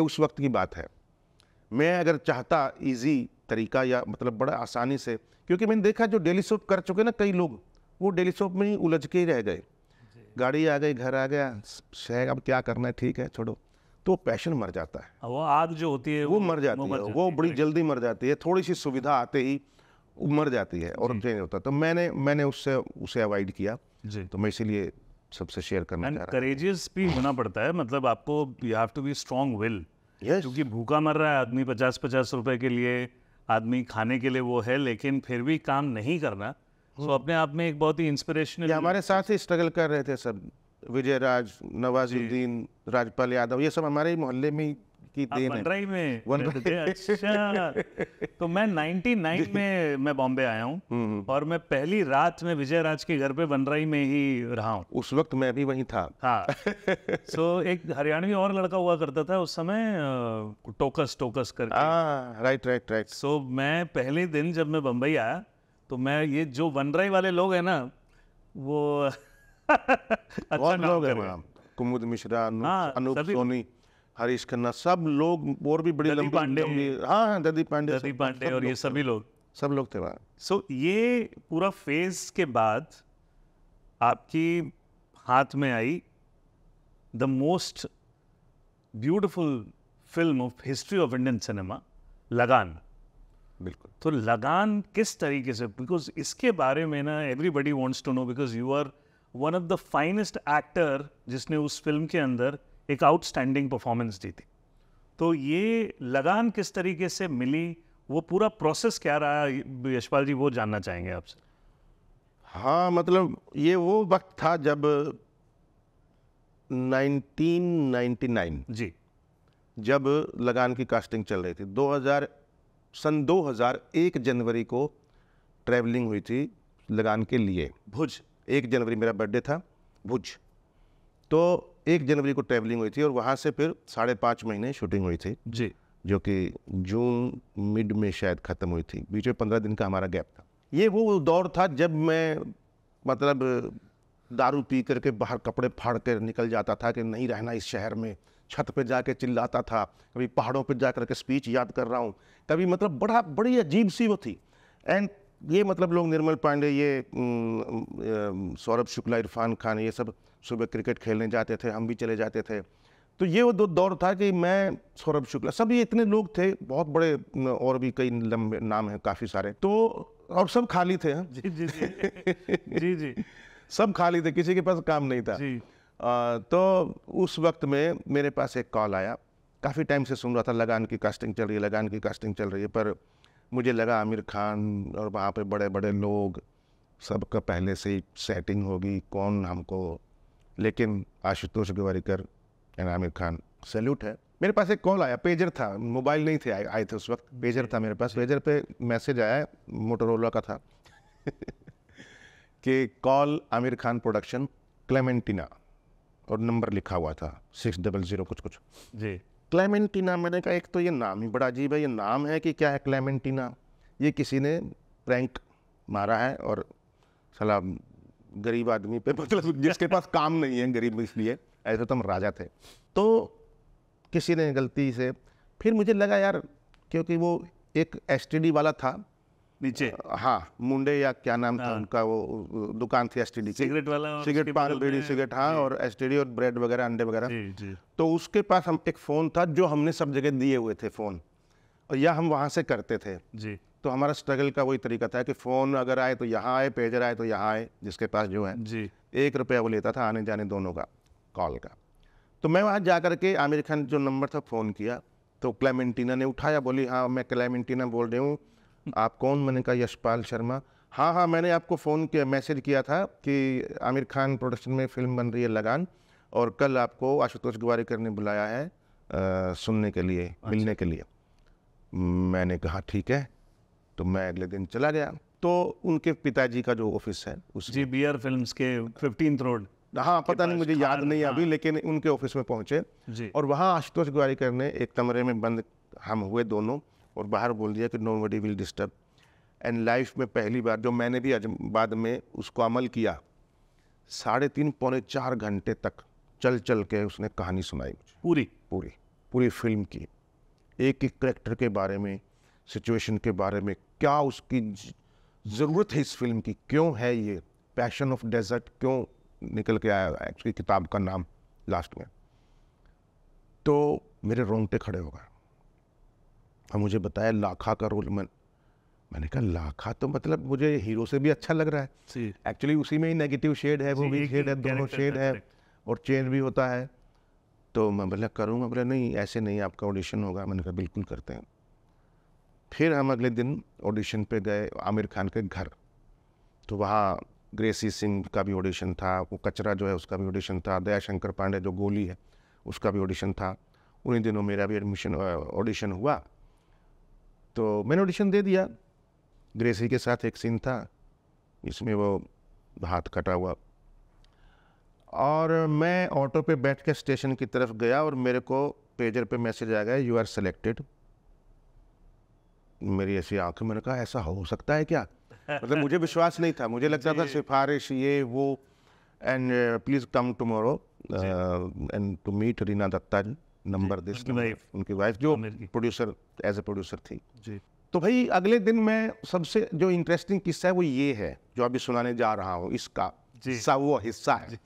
उस वक्त की बात है। मैं अगर चाहता इजी तरीका या मतलब बड़ा आसानी से, क्योंकि मैंने देखा जो डेली सोप कर चुके ना कई लोग, वो डेली सोप में ही उलझ के ही रह गए, गाड़ी आ गई, घर आ गया, शहर अब क्या करना है, ठीक है छोड़ो, तो पैशन मर जाता है,
वो आग जो होती है
वो मर जाती है, वो बड़ी जल्दी मर जाती है, थोड़ी सी सुविधा आते ही वो मर जाती है और चेंज होता है। तो मैंने उसे अवॉइड किया,
जी।
तो मैं इसीलिए सबसे शेयर करना चाह रहा
करेजियस भी होना पड़ता है, मतलब आपको you have to be strong will,
Yes.
क्योंकि भूखा मर रहा है आदमी 50-50 रुपए के लिए, आदमी खाने के लिए वो है, लेकिन फिर भी काम नहीं करना, सो अपने आप में एक बहुत ही इंस्पिरेशनल।
ये हमारे साथ ही स्ट्रगल कर रहे थे सब, विजय राज, नवाजुद्दीन, राजपाल यादव, ये सब हमारे ही मोहल्ले में की देन है।
वनराई में
वनराई।
रहते थे? अच्छा, तो मैं 99 में मैं बॉम्बे आया हूँ, और मैं पहली रात में विजय राज के घर पे वनराई में ही रहा हूँ।
उस वक्त मैं भी वहीं था।
हाँ, सो एक हरियाणवी और लड़का हुआ करता था उस समय, टोकस करके।
राइट।
सो मैं पहले दिन जब मैं बम्बई आया, तो मैं ये जो वनराई वाले लोग हैं ना, वो अच्छा
बहुत
काम
लोग हैं
कर रहे हैं।
वहाँ, कुमुद मिश्रा,
हाँ,
अनूप
सभी-
सोनी, हरीश खन्ना, सब लोग, और भी बड़ी
ददीप
लंबी
पांडे।
हाँ ददीप पांडे,
ददीप पांडे और ये सभी लोग।
सब लोग थे वहाँ।
सो ये पूरा फेज के बाद आपकी हाथ में आई the most beautiful film of history of Indian cinema, Lagaan.
बिल्कुल।
तो लगान किस तरीके से, बिकॉज इसके बारे में ना everybody wants to know, because you are one of the finest actor जिसने उस फिल्म के अंदर एक आउटस्टैंडिंग परफॉर्मेंस दी थी। तो ये लगान किस तरीके से मिली, वो पूरा प्रोसेस क्या रहा, यशपाल जी वो जानना चाहेंगे आपसे।
हाँ, मतलब ये वो वक्त था जब 1999
जी
जब लगान की कास्टिंग चल रही थी। 2001 जनवरी को ट्रैवलिंग हुई थी लगान के लिए।
भुज
1 जनवरी मेरा बर्थडे था, भुज। तो 1 जनवरी को ट्रैवलिंग हुई थी और वहाँ से फिर 5.5 महीने शूटिंग हुई थी,
जी
जो कि जून मिड में शायद ख़त्म हुई थी। बीच में 15 दिन का हमारा गैप था। ये वो दौर था जब मैं मतलब दारू पी करके बाहर कपड़े फाड़ कर निकल जाता था कि नहीं रहना इस शहर में। छत पे जाके चिल्लाता था, कभी पहाड़ों पे जा करके स्पीच याद कर रहा हूँ, कभी मतलब बड़ी अजीब सी वो थी। एंड ये मतलब लोग निर्मल पांडे, ये सौरभ शुक्ला, इरफान खान, ये सब सुबह क्रिकेट खेलने जाते थे, हम भी चले जाते थे। तो ये वो दौर था कि मैं, सौरभ शुक्ला, सब ये इतने लोग थे, बहुत बड़े, और भी कई लंबे नाम हैं काफ़ी सारे, तो और सब खाली थे।
जी जी जी जी
सब खाली थे, किसी के पास काम नहीं था।
जी
तो उस वक्त में मेरे पास एक कॉल आया। काफ़ी टाइम से सुन रहा था लगान की कास्टिंग चल रही है, लगान की कास्टिंग चल रही है, पर मुझे लगा आमिर खान और वहाँ पे बड़े बड़े लोग, सबका पहले से ही सेटिंग होगी, कौन हमको। लेकिन आशुतोष गोवारिकर एंड आमिर खान, सैल्यूट है। मेरे पास एक कॉल आया, पेजर था, मोबाइल नहीं थे आए थे उस वक्त, पेजर था मेरे पास। पेजर पे मैसेज आया, मोटोरोला का था कि कॉल आमिर खान प्रोडक्शन, क्लेमेंटिना, और नंबर लिखा हुआ था 600 कुछ
जी।
क्लेमेंटिना। मैंने कहा एक तो ये नाम ही बड़ा अजीब है, ये नाम है कि क्या है क्लेमेंटिना? ये किसी ने प्रैंक मारा है और साला गरीब आदमी पे, मतलब जिसके पास काम नहीं है, गरीब इसलिए, ऐसे तो हम राजा थे। तो किसी ने गलती से, फिर मुझे लगा यार, क्योंकि वो एक एसटीडी वाला था
नीचे,
हाँ, मुंडे या क्या नाम था उनका, वो दुकान थी एसटीडी की,
सिगरेट वाला, और
सिगरेट,
उसके
पान,
बगल
बीड़ी,
में-
सिगरेट, हाँ,
जी,
और एसटीडी और ब्रेड वगैरह, अंडे वगैरह।
जी जी
तो उसके पास हम एक फ़ोन था जो हमने सब जगह दिए हुए थे फ़ोन, और या हम वहाँ से करते थे।
जी
तो हमारा स्ट्रगल का वही तरीका था कि फ़ोन अगर आए तो यहाँ आए, पेजर आए तो यहाँ आए, जिसके पास जो है।
जी
1 रुपया वो लेता था आने जाने दोनों का, कॉल का। तो मैं वहाँ जा करके आमिर खान जो नंबर था फ़ोन किया, तो क्लेमेंटिना ने उठाया, बोली हाँ मैं क्लेमेंटिना बोल रही हूँ, आप कौन? मैंने कहा यशपाल शर्मा। हाँ हाँ, मैंने आपको फ़ोन किया, मैसेज किया था कि आमिर खान प्रोडक्शन में फ़िल्म बन रही है लगान, और कल आपको आशुतोष गोवारिकर ने बुलाया है सुनने के लिए, मिलने के लिए। मैंने कहा ठीक है। तो मैं अगले दिन चला गया। तो उनके पिताजी का जो ऑफिस है उस,
जी, बीआर फिल्म्स के 15th रोड।
हाँ पता नहीं, मुझे याद नहीं
हाँ।
अभी, लेकिन उनके ऑफिस में पहुंचे
जी
और वहाँ आशुतोष गोवारिकर ने एक कमरे में बंद हम हुए दोनों, और बाहर बोल दिया कि nobody will disturb. And life में पहली बार, जो मैंने भी बाद में उसको अमल किया, 3.5 पौने 4 घंटे तक चल चल के उसने कहानी सुनाई मुझे,
पूरी
पूरी फिल्म की, एक एक करेक्टर के बारे में, सिचुएशन के बारे में, क्या उसकी ज़रूरत है इस फिल्म की, क्यों है ये पैशन ऑफ डेजर्ट, क्यों निकल के आया एक्चुअली किताब का नाम लास्ट में। तो मेरे रोंगटे खड़े हो गए। और मुझे बताया लाखा का रोल। मैंने कहा लाखा तो मतलब मुझे हीरो से भी अच्छा लग रहा है।
जी
एक्चुअली उसी में ही नेगेटिव शेड है, वो
जी,
भी
एक
शेड है,
ही
दोनों
character
शेड
था,
है,
correct।
और चेंज भी होता है। तो मैं बोला करूँगा, बोला नहीं ऐसे नहीं, आपका ऑडिशन होगा। मैंने कहा बिल्कुल करते हैं। फिर हम अगले दिन ऑडिशन पे गए आमिर खान के घर। तो वहाँ ग्रेसी सिंह का भी ऑडिशन था, वो कचरा जो है उसका भी ऑडिशन था, दया शंकर पांडे जो गोली है उसका भी ऑडिशन था। उन्हीं दिनों मेरा भी ऑडिशन हुआ। तो मैंने ऑडिशन दे दिया। ग्रेसी के साथ एक सीन था, इसमें वो हाथ कटा हुआ, और मैं ऑटो पे बैठ के स्टेशन की तरफ गया और मेरे को पेजर पे मैसेज आ गया, यू आर सेलेक्टेड। मेरी ऐसी आंखें, मैंने कहा ऐसा हो सकता है क्या? मतलब मुझे विश्वास नहीं था, मुझे लगता था सिफारिश ये वो। And please come tomorrow and to meet Reena Dutta ji, number this, उनकी वाइफ जो प्रोड्यूसर, एज ए प्रोड्यूसर थी
जी।
तो भाई अगले दिन मैं, सबसे जो इंटरेस्टिंग किस्सा है वो ये है जो अभी सुनाने जा रहा हूँ, इसका हिस्सा, वो हिस्सा है।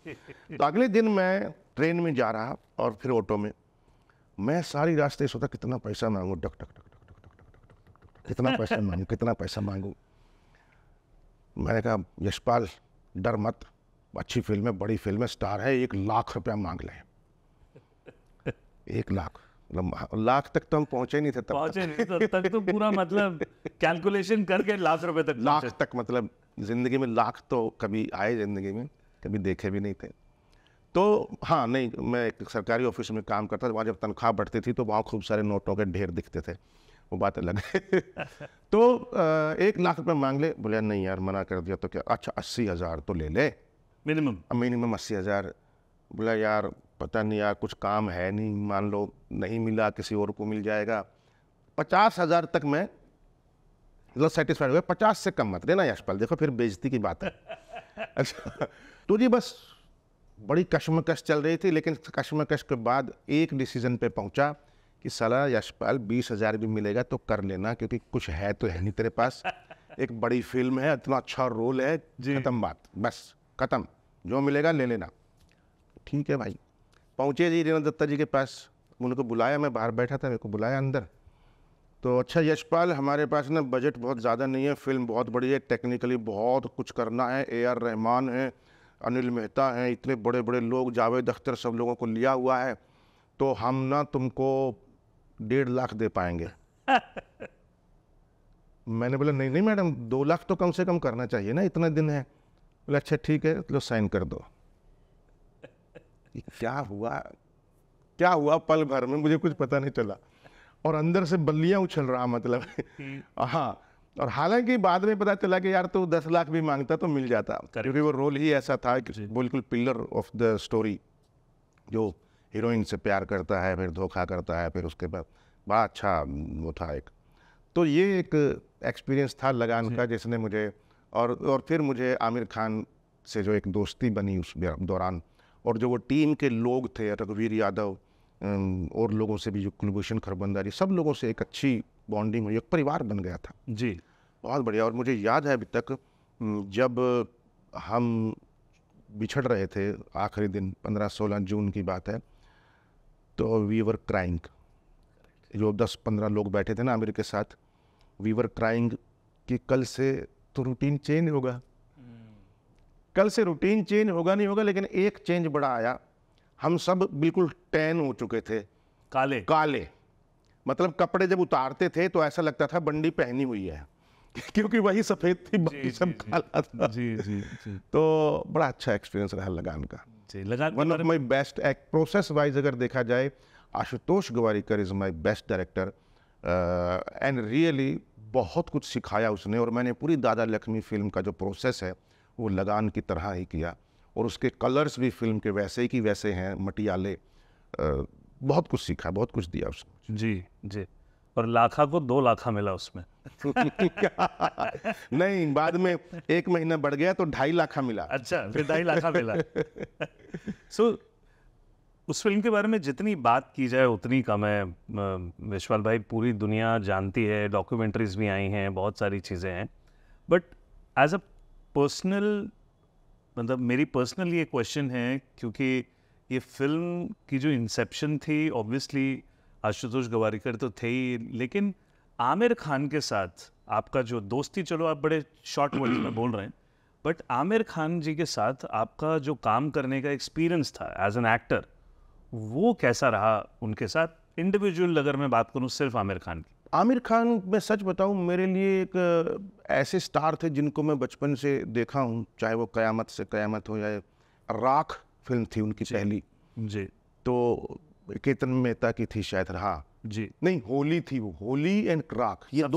तो अगले दिन मैं ट्रेन में जा रहा और फिर ऑटो में, मैं सारी रास्ते सोचा कितना पैसा मांगू, duck duck duck duck duck duck duck. कितना पैसा मांगू, कितना पैसा मांगू। मैंने कहा यशपाल डर मत, अच्छी फिल्म है, बड़ी फिल्म है, स्टार है, 1 लाख रुपया मांग लें। 1 लाख, मतलब लाख तक तो हम पहुंचे नहीं थे तब
पहुंचे नहीं तब तक तो पूरा मतलब कैलकुलेशन करके लाख रुपए तक
लाख तक, मतलब जिंदगी में लाख तो कभी आए जिंदगी में, कभी देखे भी नहीं थे। तो हाँ, नहीं, मैं एक सरकारी ऑफिस में काम करता था, वहाँ जब तनख्वाह बढ़ती थी तो वहाँ खूब सारे नोटों के ढेर दिखते थे, वो बात अलग है। तो 1 लाख रुपये मांग ले, बोले नहीं यार, मना कर दिया तो क्या, अच्छा 80,000 तो ले ले मिनिमम 80,000। बोला यार पता नहीं यार, कुछ काम है नहीं, मान लो नहीं मिला किसी और को मिल जाएगा। 50,000 तक मैं मतलब सेटिस्फाइड हुआ। 50 से कम मत देना यशपाल, देखो फिर बेइज्जती की बात है। अच्छा, तो जी बस बड़ी कश्मकश चल रही थी, लेकिन कश्मकश के बाद एक डिसीजन पे पहुंचा कि साला यशपाल 20,000 भी मिलेगा तो कर लेना, क्योंकि कुछ है तो है नहीं तेरे पास, एक बड़ी फिल्म है, इतना अच्छा रोल है, खत्म बात, बस खत्म, जो मिलेगा ले लेना। ठीक है भाई। पहुंचे जी रीना दत्ता जी के पास, उनको बुलाया, मैं बाहर बैठा था, मेरे को बुलाया अंदर। तो अच्छा यशपाल, हमारे पास ना बजट बहुत ज़्यादा नहीं है, फिल्म बहुत बड़ी है, टेक्निकली बहुत कुछ करना है, AR रहमान है, अनिल मेहता हैं, इतने बड़े बड़े लोग, जावेद अख्तर, सब लोगों को लिया हुआ है, तो हम ना तुमको 1.5 लाख दे पाएंगे। मैंने बोला नहीं नहीं मैडम, 2 लाख तो कम से कम करना चाहिए ना, इतना दिन है। बोले अच्छा ठीक है, तो साइन कर दो। क्या हुआ पल भर में मुझे कुछ पता नहीं चला, और अंदर से बल्लियां उछल रहा, मतलब हाँ। और हालांकि बाद में पता चला कि यार तो 10 लाख भी मांगता तो मिल जाता, क्योंकि वो रोल ही ऐसा था कि बिल्कुल पिलर ऑफ द स्टोरी, जो हीरोइन से प्यार करता है, फिर धोखा करता है, फिर उसके बाद बड़ा अच्छा वो था एक। तो ये एक एक्सपीरियंस था लगान का, जिसने मुझे और फिर मुझे आमिर खान से जो एक दोस्ती बनी उस दौरान, और जो वो टीम के लोग थे, रघुवीर यादव और लोगों से भी, जो कुलभूषण खरबंदा जी, सब लोगों से एक अच्छी बॉन्डिंग हुई, एक परिवार बन गया था
जी,
बहुत बढ़िया। और मुझे याद है अभी तक, जब हम बिछड़ रहे थे आखिरी दिन, 15-16 जून की बात है, तो वी वर क्राइंग, जो 10-15 लोग बैठे थे ना आमिर के साथ, वी वर क्राइंग कि कल से तो रूटीन चेंज होगा, कल से रूटीन चेंज होगा नहीं होगा, लेकिन एक चेंज बड़ा आया, हम सब बिल्कुल टैन हो चुके थे, काले, मतलब कपड़े जब उतारते थे तो ऐसा लगता था बंडी पहनी हुई है, क्योंकि वही सफेद थी, बाकी सब काला था। जी। तो बड़ा अच्छा एक्सपीरियंस रहा लगान का। One of my best act, process wise अगर देखा जाए, Ashutosh Gowariker is my best director, and really बहुत कुछ सिखाया उसने। और मैंने पूरी दादा लक्ष्मी फिल्म का जो प्रोसेस है वो लगान की तरह ही किया, और उसके कलर्स भी फिल्म के वैसे ही की वैसे हैं, मटियाले, बहुत कुछ सीखा, बहुत कुछ दिया उसने।
जी। और लाखा को 2 लाखा मिला उसमें।
नहीं, बाद में 1 महीना बढ़ गया तो 2.5 लाखा मिला।
अच्छा, फिर 2.5 लाखा मिला। सो उस फिल्म के बारे में जितनी बात की जाए उतनी कम है विश्वाल भाई, पूरी दुनिया जानती है, डॉक्यूमेंट्रीज भी आई हैं, बहुत सारी चीज़ें हैं, बट एज अ पर्सनल, मतलब मेरी पर्सनल ये क्वेश्चन है, क्योंकि ये फिल्म की जो इंसेप्शन थी, ऑब्वियसली आशुतोष गोवारिकर तो थे ही, लेकिन आमिर खान के साथ आपका जो दोस्ती, चलो आप बड़े शॉर्ट वर्ड्स में बोल रहे हैं, बट आमिर खान जी के साथ आपका जो काम करने का एक्सपीरियंस था एज एन एक्टर, वो कैसा रहा उनके साथ? इंडिविजुअल अगर मैं बात करूं सिर्फ आमिर खान की।
आमिर खान, मैं सच बताऊं, मेरे लिए एक ऐसे स्टार थे जिनको मैं बचपन से देखा हूं, चाहे वो कयामत से कयामत हो, या राख फिल्म थी उनकी पहली
जी,
तो केतन मेहता की थी शायद, हाँ
जी,
नहीं होली थी वो, होली एंड राख, ये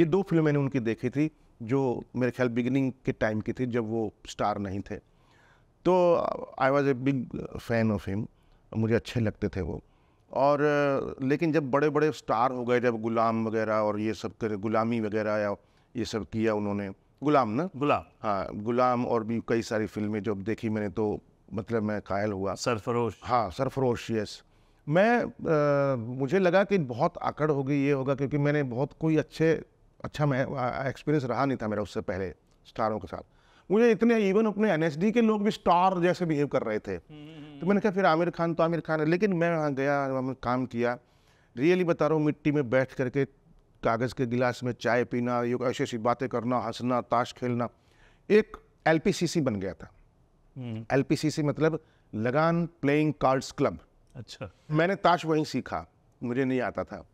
दो फिल्में मैंने उनकी देखी थी, जो मेरे ख्याल बिगिनिंग के टाइम की थी, जब वो स्टार नहीं थे। तो I was a big fan of him, मुझे अच्छे लगते थे वो। और लेकिन जब बड़े बड़े स्टार हो गए, जब गुलाम वगैरह और ये सब करे, गुलामी वगैरह या ये सब किया उन्होंने, गुलाम, हाँ गुलाम, और भी कई सारी फिल्में जब देखी मैंने तो मतलब मैं कायल हुआ।
सरफरोश,
हाँ सरफरोश, यस। मुझे लगा कि बहुत आकड़ होगी, ये होगा, क्योंकि मैंने बहुत कोई अच्छा एक्सपीरियंस रहा नहीं था मेरा उससे पहले स्टारों के साथ। मुझे इतने, इवन अपने NSD के लोग भी स्टार जैसे बिहेव कर रहे थे, तो मैंने कहा फिर आमिर खान तो आमिर खान है। लेकिन मैं वहाँ गया, वहाँ काम किया, रियली बता रहा हूँ, मिट्टी में बैठ करके कागज़ के गिलास में चाय पीना, ये ऐसी ऐसी बातें करना, हंसना, ताश खेलना, एक LPCC बन गया था। LPCC मतलब लगान प्लेइंग कार्ड्स क्लब।
अच्छा।
मैंने ताश वहीं सीखा, मुझे नहीं आता था।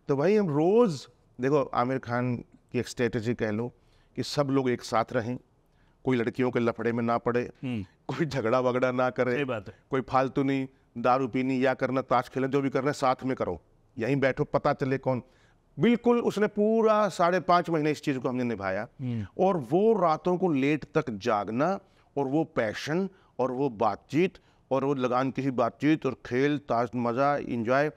तो वहीं हम रोज़, देखो आमिर खान की एक स्ट्रेटजी कह लो कि सब लोग एक साथ रहें, कोई लड़कियों के लफड़े में ना पड़े, कोई झगड़ा वगड़ा ना करे,
सही बात है।
कोई फालतू नहीं दारू पीनी या करना, ताश खेलना, जो भी करना है साथ में करो, यहीं बैठो, पता चले कौन। बिल्कुल उसने पूरा 5.5 महीने इस चीज़ को हमने निभाया। और वो रातों को लेट तक जागना, और वो पैशन, और वो बातचीत, और वो लगान की ही बातचीत, और खेल, ताश, मज़ा, इंजॉय,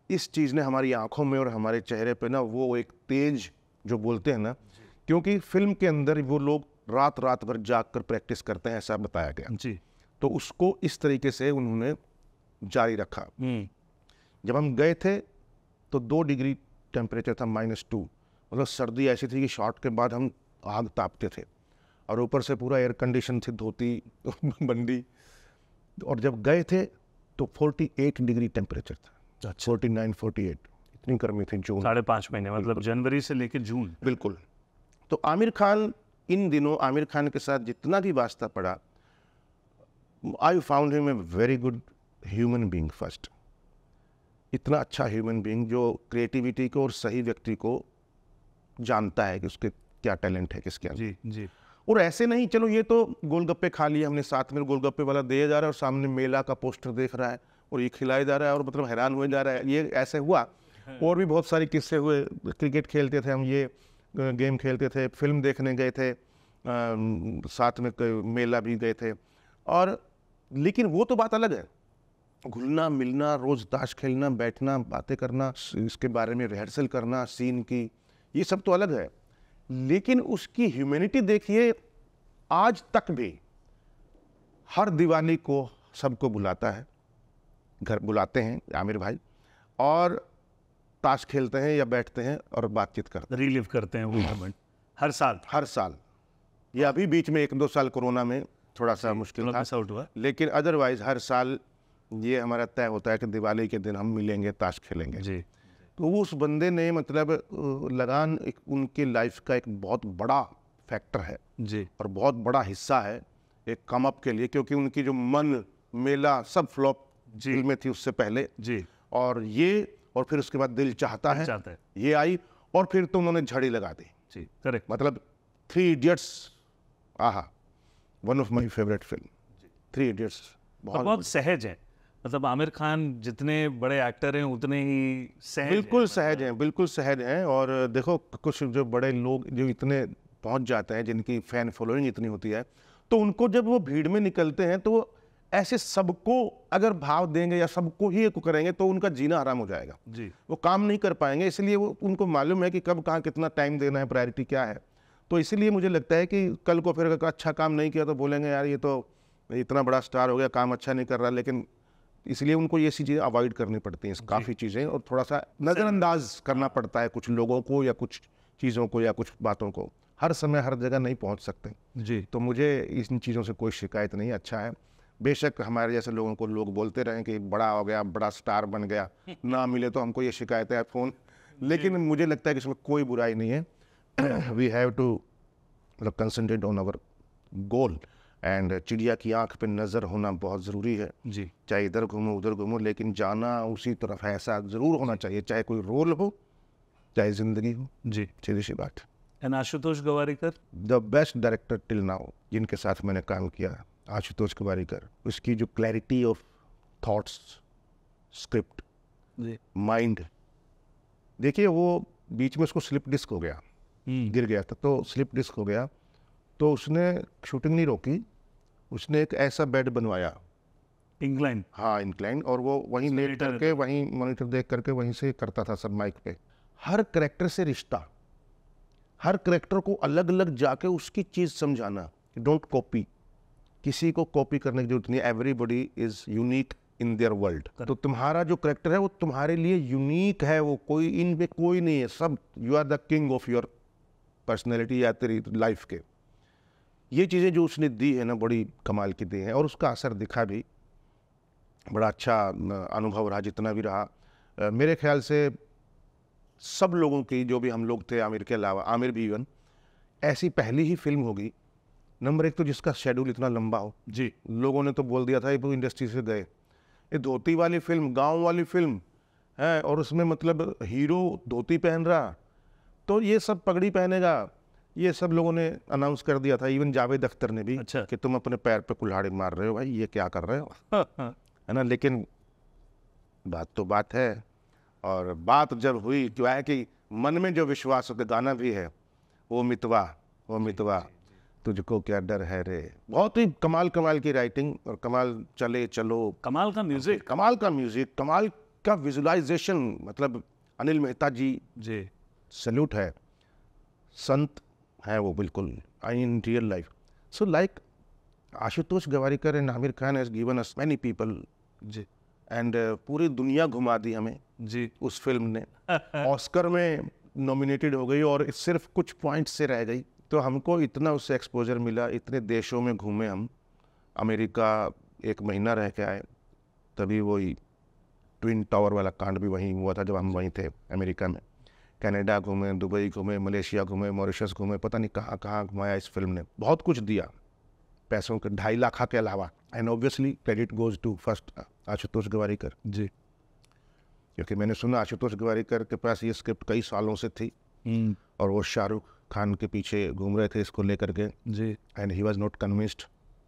इस चीज़ ने हमारी आंखों में और हमारे चेहरे पे ना वो एक तेज जो बोलते हैं ना, क्योंकि फिल्म के अंदर वो लोग रात रात भर जाग कर प्रैक्टिस करते हैं, ऐसा बताया गया
जी।
तो उसको इस तरीके से उन्होंने जारी रखा। जब हम गए थे तो 2 डिग्री टेम्परेचर था, -2, मतलब सर्दी ऐसी थी कि शॉट के बाद हम आग तापते थे, और ऊपर से पूरा एयर कंडीशन थी, धोती बंदी। और जब गए थे तो 48 डिग्री टेम्परेचर था। 49, 48, इतनी गर्मी थी। जून
5.5 महीने, मतलब जनवरी से लेकर जून।
बिल्कुल। तो आमिर खान, इन दिनों आमिर खान के साथ जितना भी वास्ता पड़ा, I found him a very good human being first. इतना अच्छा ह्यूमन बीइंग जो क्रिएटिविटी को और सही व्यक्ति को जानता है कि उसके क्या टैलेंट है, किसके अंदर।
जी जी।
और ऐसे नहीं चलो ये तो गोलगप्पे खा लिए हमने, साथ में गोलगप्पे वाला दिया जा रहा है और सामने मेला का पोस्टर देख रहा है और ये खिलाया जा रहा है और मतलब हैरान हुए जा रहा है, ये ऐसे हुआ। और भी बहुत सारे किस्से हुए। क्रिकेट खेलते थे हम, ये गेम खेलते थे, फिल्म देखने गए थे, साथ में मेला भी गए थे। और लेकिन वो तो बात अलग है, घुलना मिलना, रोज ताश खेलना, बैठना, बातें करना, इसके बारे में रिहर्सल करना सीन की, ये सब तो अलग है। लेकिन उसकी ह्यूमैनिटी देखिए, आज तक भी हर दिवाली को सबको बुलाता है, घर बुलाते हैं आमिर भाई, और ताश खेलते हैं या बैठते हैं और बातचीत करते
रिलीव करते हैं वो मोमेंट हर साल।
हैं हर साल। ये अभी बीच में 1-2 साल कोरोना में थोड़ा सा मुश्किल था,
मिस आउट हुआ,
लेकिन अदरवाइज हर साल ये हमारा तय होता है कि दिवाली के दिन हम मिलेंगे, ताश खेलेंगे
जी।
तो उस बंदे ने मतलब लगान एक उनके लाइफ का एक बहुत बड़ा फैक्टर है
जी।
और बहुत बड़ा हिस्सा है एक कम अप के लिए, क्योंकि उनकी जो मन, मेला सब फ्लॉप फिल्में थी उससे पहले
जी।
और ये, और फिर उसके बाद दिल चाहता है ये आई, और फिर तो उन्होंने झड़ी लगा दी।
जी करेक्ट।
मतलब 3 इडियट्स, आहा, one of my favourite film 3 idiots.
बहुत सहज है, मतलब आमिर खान जितने बड़े एक्टर हैं उतने ही सहज,
बिल्कुल सहज हैं, बिल्कुल सहज हैं। और देखो कुछ जो बड़े लोग जो इतने पहुंच जाते हैं, जिनकी फैन फॉलोइंग इतनी होती है, तो उनको जब वो भीड़ में निकलते हैं तो वो ऐसे सबको अगर भाव देंगे या सबको ही करेंगे तो उनका जीना आराम हो जाएगा
जी।
वो काम नहीं कर पाएंगे। इसलिए वो उनको मालूम है कि कब कहाँ कितना टाइम देना है, प्रायोरिटी क्या है। तो इसलिए मुझे लगता है कि कल को फिर अगर अच्छा काम नहीं किया तो बोलेंगे यार ये तो इतना बड़ा स्टार हो गया, काम अच्छा नहीं कर रहा। लेकिन इसलिए उनको ये सी चीज़ें अवॉइड करनी पड़ती हैं, काफ़ी चीज़ें, और थोड़ा सा नज़रअंदाज करना पड़ता है कुछ लोगों को या कुछ चीज़ों को या कुछ बातों को। हर समय हर जगह नहीं पहुंच सकते
जी।
तो मुझे इन चीज़ों से कोई शिकायत नहीं, अच्छा है। बेशक हमारे जैसे लोगों को लोग बोलते रहें कि बड़ा हो गया, बड़ा स्टार बन गया, ना मिले तो हमको ये शिकायत है फ़ोन, लेकिन मुझे लगता है कि इसमें कोई बुराई नहीं है। वी हैव टू मतलब concentrate on our goal, and चिड़िया की आंख पे नज़र होना बहुत ज़रूरी है
जी।
चाहे इधर घूमो उधर घूमो, लेकिन जाना उसी तरफ है, ऐसा ज़रूर होना चाहिए, चाहे कोई रोल हो चाहे ज़िंदगी हो।
जी।
सीधी सी बात।
And Ashutosh Gowariker,
the best director till now जिनके साथ मैंने काम किया, आशुतोष गवारीकर। उसकी जो क्लैरिटी ऑफ थॉट्स, स्क्रिप्ट,
जी।
माइंड, देखिए वो बीच में उसको स्लिप डिस्क हो गया, गिर गया था तो स्लिप डिस्क हो गया, तो उसने शूटिंग नहीं रोकी, उसने एक ऐसा बेड बनवाया,
इंक्लाइन,
हाँ इंक्लाइन, और वो वहीं लेट करके वहीं मॉनिटर देख करके वहीं से करता था सब माइक पे। हर करेक्टर से रिश्ता, हर करेक्टर को अलग अलग जाके उसकी चीज़ समझाना, डोंट कॉपी, किसी को कॉपी करने की जरूरत नहीं, everybody is unique in their world. तो तुम्हारा जो करेक्टर है वो तुम्हारे लिए यूनिक है, वो कोई इनमें कोई नहीं है, सब you are the king of your personality या तेरी लाइफ के। ये चीज़ें जो उसने दी है ना, बड़ी कमाल की दी हैं और उसका असर दिखा भी, बड़ा अच्छा अनुभव रहा जितना भी रहा। मेरे ख्याल से सब लोगों की, जो भी हम लोग थे, आमिर के अलावा, आमिर भी इवन, ऐसी पहली ही फिल्म होगी नंबर 1 तो जिसका शेड्यूल इतना लंबा हो।
जी,
लोगों ने तो बोल दिया था ये तो इंडस्ट्री से गए। ये धोती वाली फिल्म, गांव वाली फिल्म है, और उसमें मतलब हीरो धोती पहन रहा, तो ये सब पगड़ी पहनेगा, ये सब लोगों ने अनाउंस कर दिया था। इवन जावेद अख्तर ने भी,
अच्छा।
कि तुम अपने पैर पे कुल्हाड़ी मार रहे हो भाई, ये क्या कर रहे हो,
हाँ,
है ना। लेकिन बात तो बात है, और बात जब हुई, क्या है कि मन में जो विश्वास होता, गाना भी है वो मितवा तुझको क्या डर है रे। बहुत ही कमाल कमाल की राइटिंग, और कमाल चले चलो,
कमाल का म्यूजिक।
कमाल का म्यूजिक, कमाल का विजुअलाइजेशन। मतलब अनिल मेहता जी,
जी,
सल्यूट है, संत है वो बिल्कुल in real life. So like Ashutosh Gowariker and Aamir Khan has given us many people,
जी,
एंड पूरी दुनिया घुमा दी हमें
जी।
उस फिल्म ने। ऑस्कर में नॉमिनेटेड हो गई और सिर्फ कुछ पॉइंट से रह गई, तो हमको इतना उससे एक्सपोजर मिला, इतने देशों में घूमे हम। अमेरिका 1 महीना रह के आए, तभी वही ट्विन टावर वाला कांड भी वहीं हुआ था जब हम वहीं थे अमेरिका में। कनाडा घूमे, दुबई घूमे, मलेशिया घूमे, मॉरिशस घूमे, पता नहीं कहाँ कहाँ घुमाया इस फिल्म ने। बहुत कुछ दिया पैसों के 2.5 लाख के अलावा। And obviously credit goes to first Ashutosh Gowariker
ji.
क्योंकि मैंने सुना आशुतोष गवारीकर के पास ये स्क्रिप्ट कई सालों से थी, और वो शाहरुख खान के पीछे घूम रहे थे इसको लेकर के।
जी।
And he was not convinced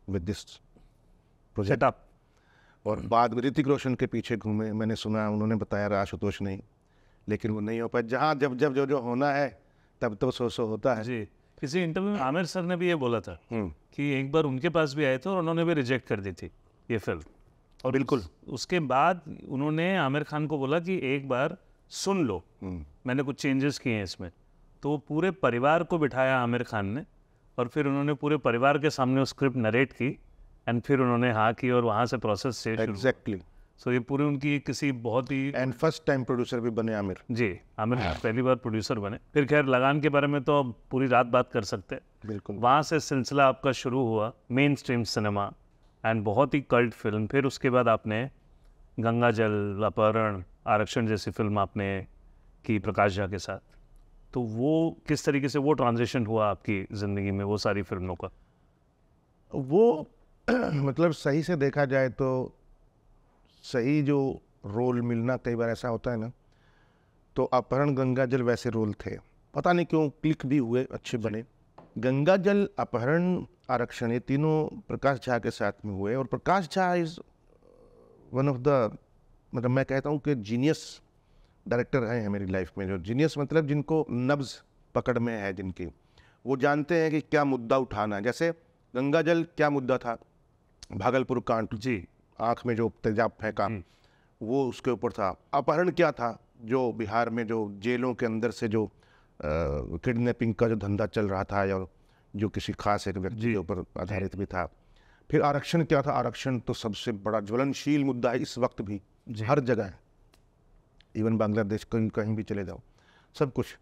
with this project.
Setup.
और बाद में ऋतिक रोशन के पीछे घूमे, मैंने सुना, उन्होंने बताया आशुतोष नहीं, लेकिन वो नहीं हो पाया। जहाँ जब जब जो जो होना है तब तो सो होता है।
जी। किसी इंटरव्यू में आमिर सर ने भी ये बोला था कि एक बार उनके पास भी आए थे और उन्होंने भी रिजेक्ट कर दी थी ये फिल्म। और
बिल्कुल।
उसके बाद उन्होंने आमिर खान को बोला कि एक बार सुन लो, मैंने कुछ चेंजेस किए हैं इसमें। तो वो पूरे परिवार को बिठाया आमिर खान ने, और फिर उन्होंने पूरे परिवार के सामने वो स्क्रिप्ट नरेट की, एंड फिर उन्होंने हाँ की, और वहाँ से प्रोसेस से
एग्जैक्टली।
सो ये पूरी उनकी किसी बहुत ही।
एंड फर्स्ट टाइम प्रोड्यूसर भी बने आमिर।
जी, आमिर पहली बार प्रोड्यूसर बने। फिर खैर लगान के बारे में तो अब पूरी रात बात कर सकते हैं।
बिल्कुल।
वहाँ से सिलसिला आपका शुरू हुआ, मेन स्ट्रीम सिनेमा, एंड बहुत ही कल्ट फिल्म। फिर उसके बाद आपने गंगा जल, अपहरण, आरक्षण जैसी फिल्म आपने की प्रकाश झा के साथ। तो वो किस तरीके से वो ट्रांजिशन हुआ आपकी ज़िंदगी में वो सारी फिल्मों का?
वो मतलब सही से देखा जाए तो सही जो रोल मिलना, कई बार ऐसा होता है ना, तो अपहरण, गंगा जल वैसे रोल थे, पता नहीं क्यों क्लिक भी हुए, अच्छे बने। गंगा जल, अपहरण, आरक्षण, ये तीनों प्रकाश झा के साथ में हुए। और Prakash Jha is one of the, मतलब मैं कहता हूँ कि जीनियस डायरेक्टर हैं मेरी लाइफ में। जो जीनियस मतलब जिनको नब्ज पकड़ में है, जिनकी वो जानते हैं कि क्या मुद्दा उठाना है। जैसे गंगा जल क्या मुद्दा था, भागलपुर कांड,
जी,
आँख में जो तेजाब फेंका, वो उसके ऊपर था। अपहरण क्या था, जो बिहार में जो जेलों के अंदर से जो किडनैपिंग का जो धंधा चल रहा था, और जो किसी खास एक व्यक्ति के ऊपर आधारित भी था। फिर आरक्षण क्या था, आरक्षण तो सबसे बड़ा ज्वलनशील मुद्दा है इस वक्त भी, हर जगह, इवन बांग्लादेश कहीं भी चले जाओ, सब कुछ।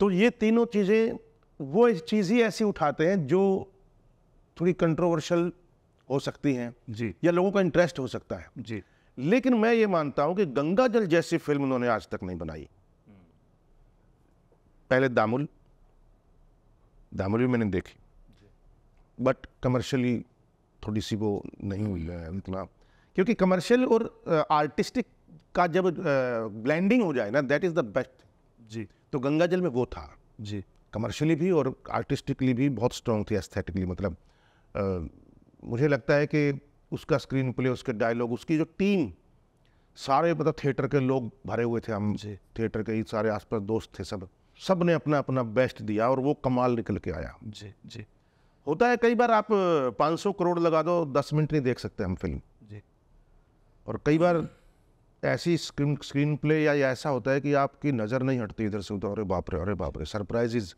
तो ये तीनों चीज़ें, वो चीज़ ही ऐसी उठाते हैं जो थोड़ी कंट्रोवर्शियल हो सकती हैं,
जी,
या लोगों का इंटरेस्ट हो सकता है।
जी।
लेकिन मैं ये मानता हूं कि गंगा जल जैसी फिल्म उन्होंने आज तक नहीं बनाई। पहले दामुल भी मैंने देखी, बट कमर्शियली थोड़ी सी वो नहीं हुई है इतना, क्योंकि कमर्शियल और आर्टिस्टिक का जब ब्लेंडिंग हो जाए ना, दैट इज़ द बेस्ट।
जी,
तो गंगा जल में वो था,
जी,
कमर्शियली भी और आर्टिस्टिकली भी बहुत स्ट्रॉन्ग थी, एस्थेटिकली। मतलब मुझे लगता है कि उसका स्क्रीन प्ले, उसके डायलॉग, उसकी जो टीम, सारे मतलब थिएटर के लोग भरे हुए थे, हम थिएटर के ही सारे आसपास दोस्त थे, सब ने अपना अपना बेस्ट दिया, और वो कमाल निकल के आया।
जी, जी,
होता है कई बार आप 500 करोड़ लगा दो, 10 मिनट नहीं देख सकते हम फिल्म।
जी।
और कई बार ऐसी स्क्रीन प्ले या ऐसा होता है कि आपकी नज़र नहीं हटती इधर से उधर, अरे बाप रे, सरप्राइजेज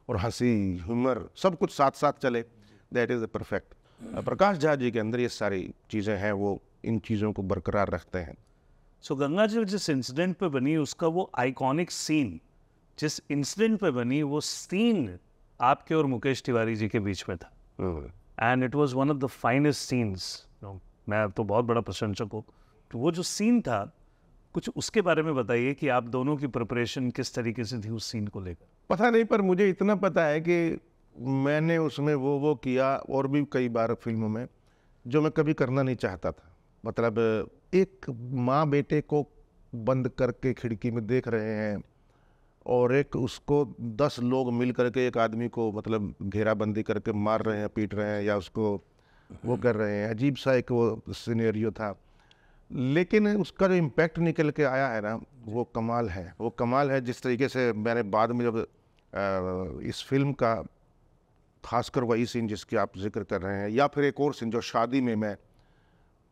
और हंसी, ह्यूमर, सब कुछ साथ साथ चले, that is the perfect. Prakash Jha ji के अंदर ये सारी चीज़ें हैं, वो इन चीज़ों को बरकरार रखते हैं।
सो गंगा जल जिस इंसिडेंट पे बनी, उसका वो आइकॉनिक सीन जिस इंसिडेंट पे बनी, वो सीन आपके और मुकेश तिवारी जी के बीच में था, and it was one of the finest scenes. मैं तो बहुत बड़ा प्रशंसक हूँ। तो वो जो सीन था, कुछ उसके बारे में बताइए कि आप दोनों की प्रिपरेशन किस तरीके से थी उस सीन को लेकर।
पता नहीं, पर मुझे इतना पता है कि मैंने उसमें वो किया और भी कई बार फिल्मों में जो मैं कभी करना नहीं चाहता था। मतलब एक माँ बेटे को बंद करके खिड़की में देख रहे हैं और एक उसको 10 लोग मिल करके एक आदमी को मतलब घेराबंदी करके मार रहे हैं, पीट रहे हैं या उसको वो कर रहे हैं। अजीब सा एक वो सिनेरियो था, लेकिन उसका जो इम्पैक्ट निकल के आया है ना, वो कमाल है। वो कमाल है जिस तरीके से मैंने बाद में जब इस फिल्म का खासकर वही सीन जिसकी आप जिक्र कर रहे हैं, या फिर एक और सीन जो शादी में मैं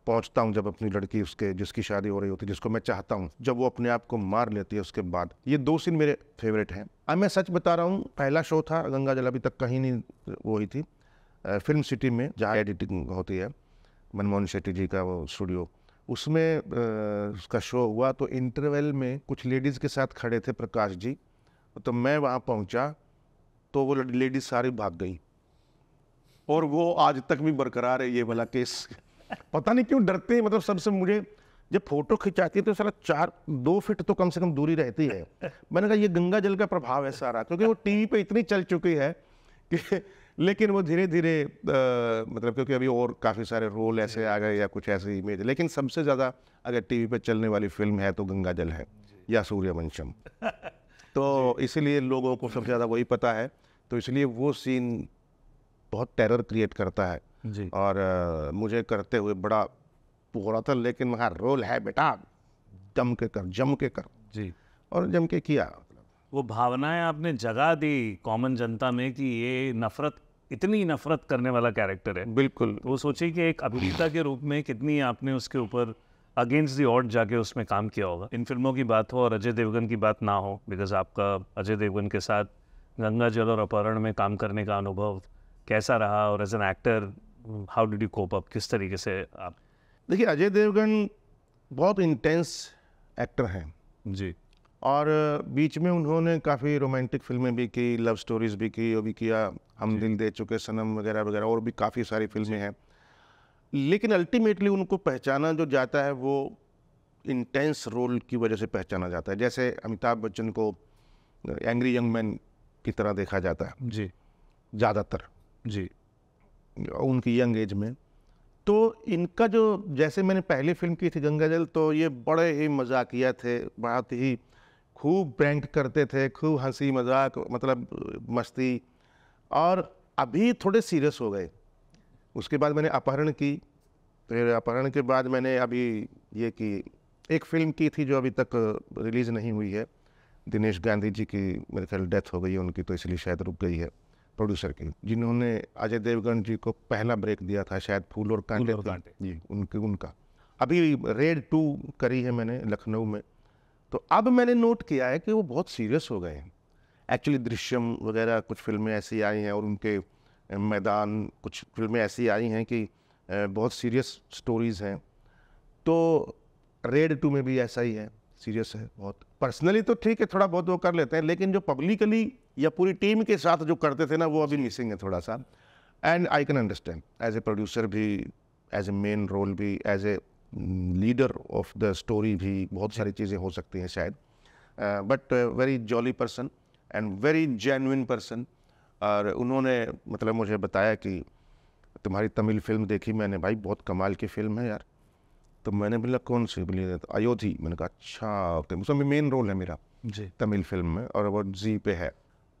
पहुंचता हूं, जब अपनी लड़की उसके जिसकी शादी हो रही होती है, जिसको मैं चाहता हूं, जब वो अपने आप को मार लेती है उसके बाद, ये 2 सीन मेरे फेवरेट हैं। अब मैं सच बता रहा हूं, पहला शो था गंगा जल, अभी तक कहीं नहीं वो हुई थी, फिल्म सिटी में जहाँ एडिटिंग होती है, मनमोहन शेट्टी जी का वो स्टूडियो, उसमें उसका शो हुआ। तो इंटरवल में कुछ लेडीज़ के साथ खड़े थे प्रकाश जी, तो मैं वहाँ पहुँचा तो वो लेडीज सारी भाग गई, और वो आज तक भी बरकरार है ये वाला केस। पता नहीं क्यों डरते हैं, मतलब सबसे। मुझे जब फोटो खिंचाती है तो सारा 2 फीट तो कम से कम दूरी रहती है। मैंने कहा ये गंगा जल का प्रभाव है सारा, क्योंकि वो टीवी पे इतनी चल चुकी है कि लेकिन वो धीरे धीरे मतलब क्योंकि अभी और काफ़ी सारे रोल ऐसे आ गए या कुछ ऐसी इमेज, लेकिन सबसे ज़्यादा अगर टीवी पे चलने वाली फिल्म है तो गंगा जल है या सूर्यवंशम। तो इसीलिए लोगों को सबसे ज़्यादा वही पता है, तो इसलिए वो सीन बहुत टेरर क्रिएट करता है
जी।
और मुझे करते हुए बड़ा पूरा था, लेकिन वहाँ रोल है बेटा, जम के कर
जी।
और जम के किया।
वो भावनाएं आपने जगा दी कॉमन जनता में कि ये नफरत, इतनी नफरत करने वाला कैरेक्टर है।
बिल्कुल।
तो वो सोचिए कि एक अभिनेता के रूप में कितनी आपने उसके ऊपर अगेंस्ट द ऑड जाके उसमें काम किया होगा। इन फिल्मों की बात हो और अजय देवगन की बात ना हो, बिकॉज आपका अजय देवगन के साथ गंगा जल और अपहरण में काम करने का अनुभव कैसा रहा, और as an actor how did you cope up, किस तरीके से आप?
देखिए, अजय देवगन बहुत इंटेंस एक्टर हैं
जी।
और बीच में उन्होंने काफ़ी रोमांटिक फिल्में भी की, लव स्टोरीज भी की, वो भी किया, हम दिल दे चुके सनम वगैरह वगैरह, और भी काफ़ी सारी फिल्में हैं। लेकिन अल्टीमेटली उनको पहचाना जो जाता है वो इंटेंस रोल की वजह से पहचाना जाता है। जैसे अमिताभ बच्चन को एंग्री यंग मैन की तरह देखा जाता है
जी।
ज़्यादातर
जी।
उनकी यंग एज में। तो इनका जो, जैसे मैंने पहली फिल्म की थी गंगा जल, तो ये बड़े ही मजाकिया थे, बहुत ही खूब प्रैंक करते थे, खूब हंसी मजाक, मतलब मस्ती, और अभी थोड़े सीरियस हो गए। उसके बाद मैंने अपहरण की, फिर अपहरण के बाद मैंने अभी ये की, एक फिल्म की थी जो अभी तक रिलीज़ नहीं हुई है, दिनेश गांधी जी की मेरे ख्याल डेथ हो गई है उनकी, तो इसलिए शायद रुक गई है, प्रोड्यूसर की, जिन्होंने अजय देवगन जी को पहला ब्रेक दिया था, शायद फूल और कांटे जी, उनका अभी रेड 2 करी है मैंने लखनऊ में। तो अब मैंने नोट किया है कि वो बहुत सीरियस हो गए हैं। एक्चुअली दृश्यम वगैरह कुछ फिल्में ऐसी आई हैं, और उनके मैदान कुछ फिल्में ऐसी आई हैं कि बहुत सीरियस स्टोरीज़ हैं। तो रेड 2 में भी ऐसा ही है, सीरियस है बहुत। पर्सनली तो ठीक है, थोड़ा बहुत वो कर लेते हैं, लेकिन जो पब्लिकली या पूरी टीम के साथ जो करते थे ना, वो अभी मिसिंग है थोड़ा सा। And I can understand, as a producer भी, एज ए मेन रोल भी, as a leader of the story भी, बहुत सारी चीज़ें हो सकती हैं शायद, but very jolly person and very genuine person. और उन्होंने मतलब मुझे बताया कि तुम्हारी तमिल फिल्म देखी मैंने भाई, बहुत कमाल की फिल्म है यार। तो मैंने बोला कौन सी? बोली तो अयोधी। मैंने कहा अच्छा, उसमें मेन रोल है मेरा
जी।
तमिल फिल्म में, और वो जी पे है।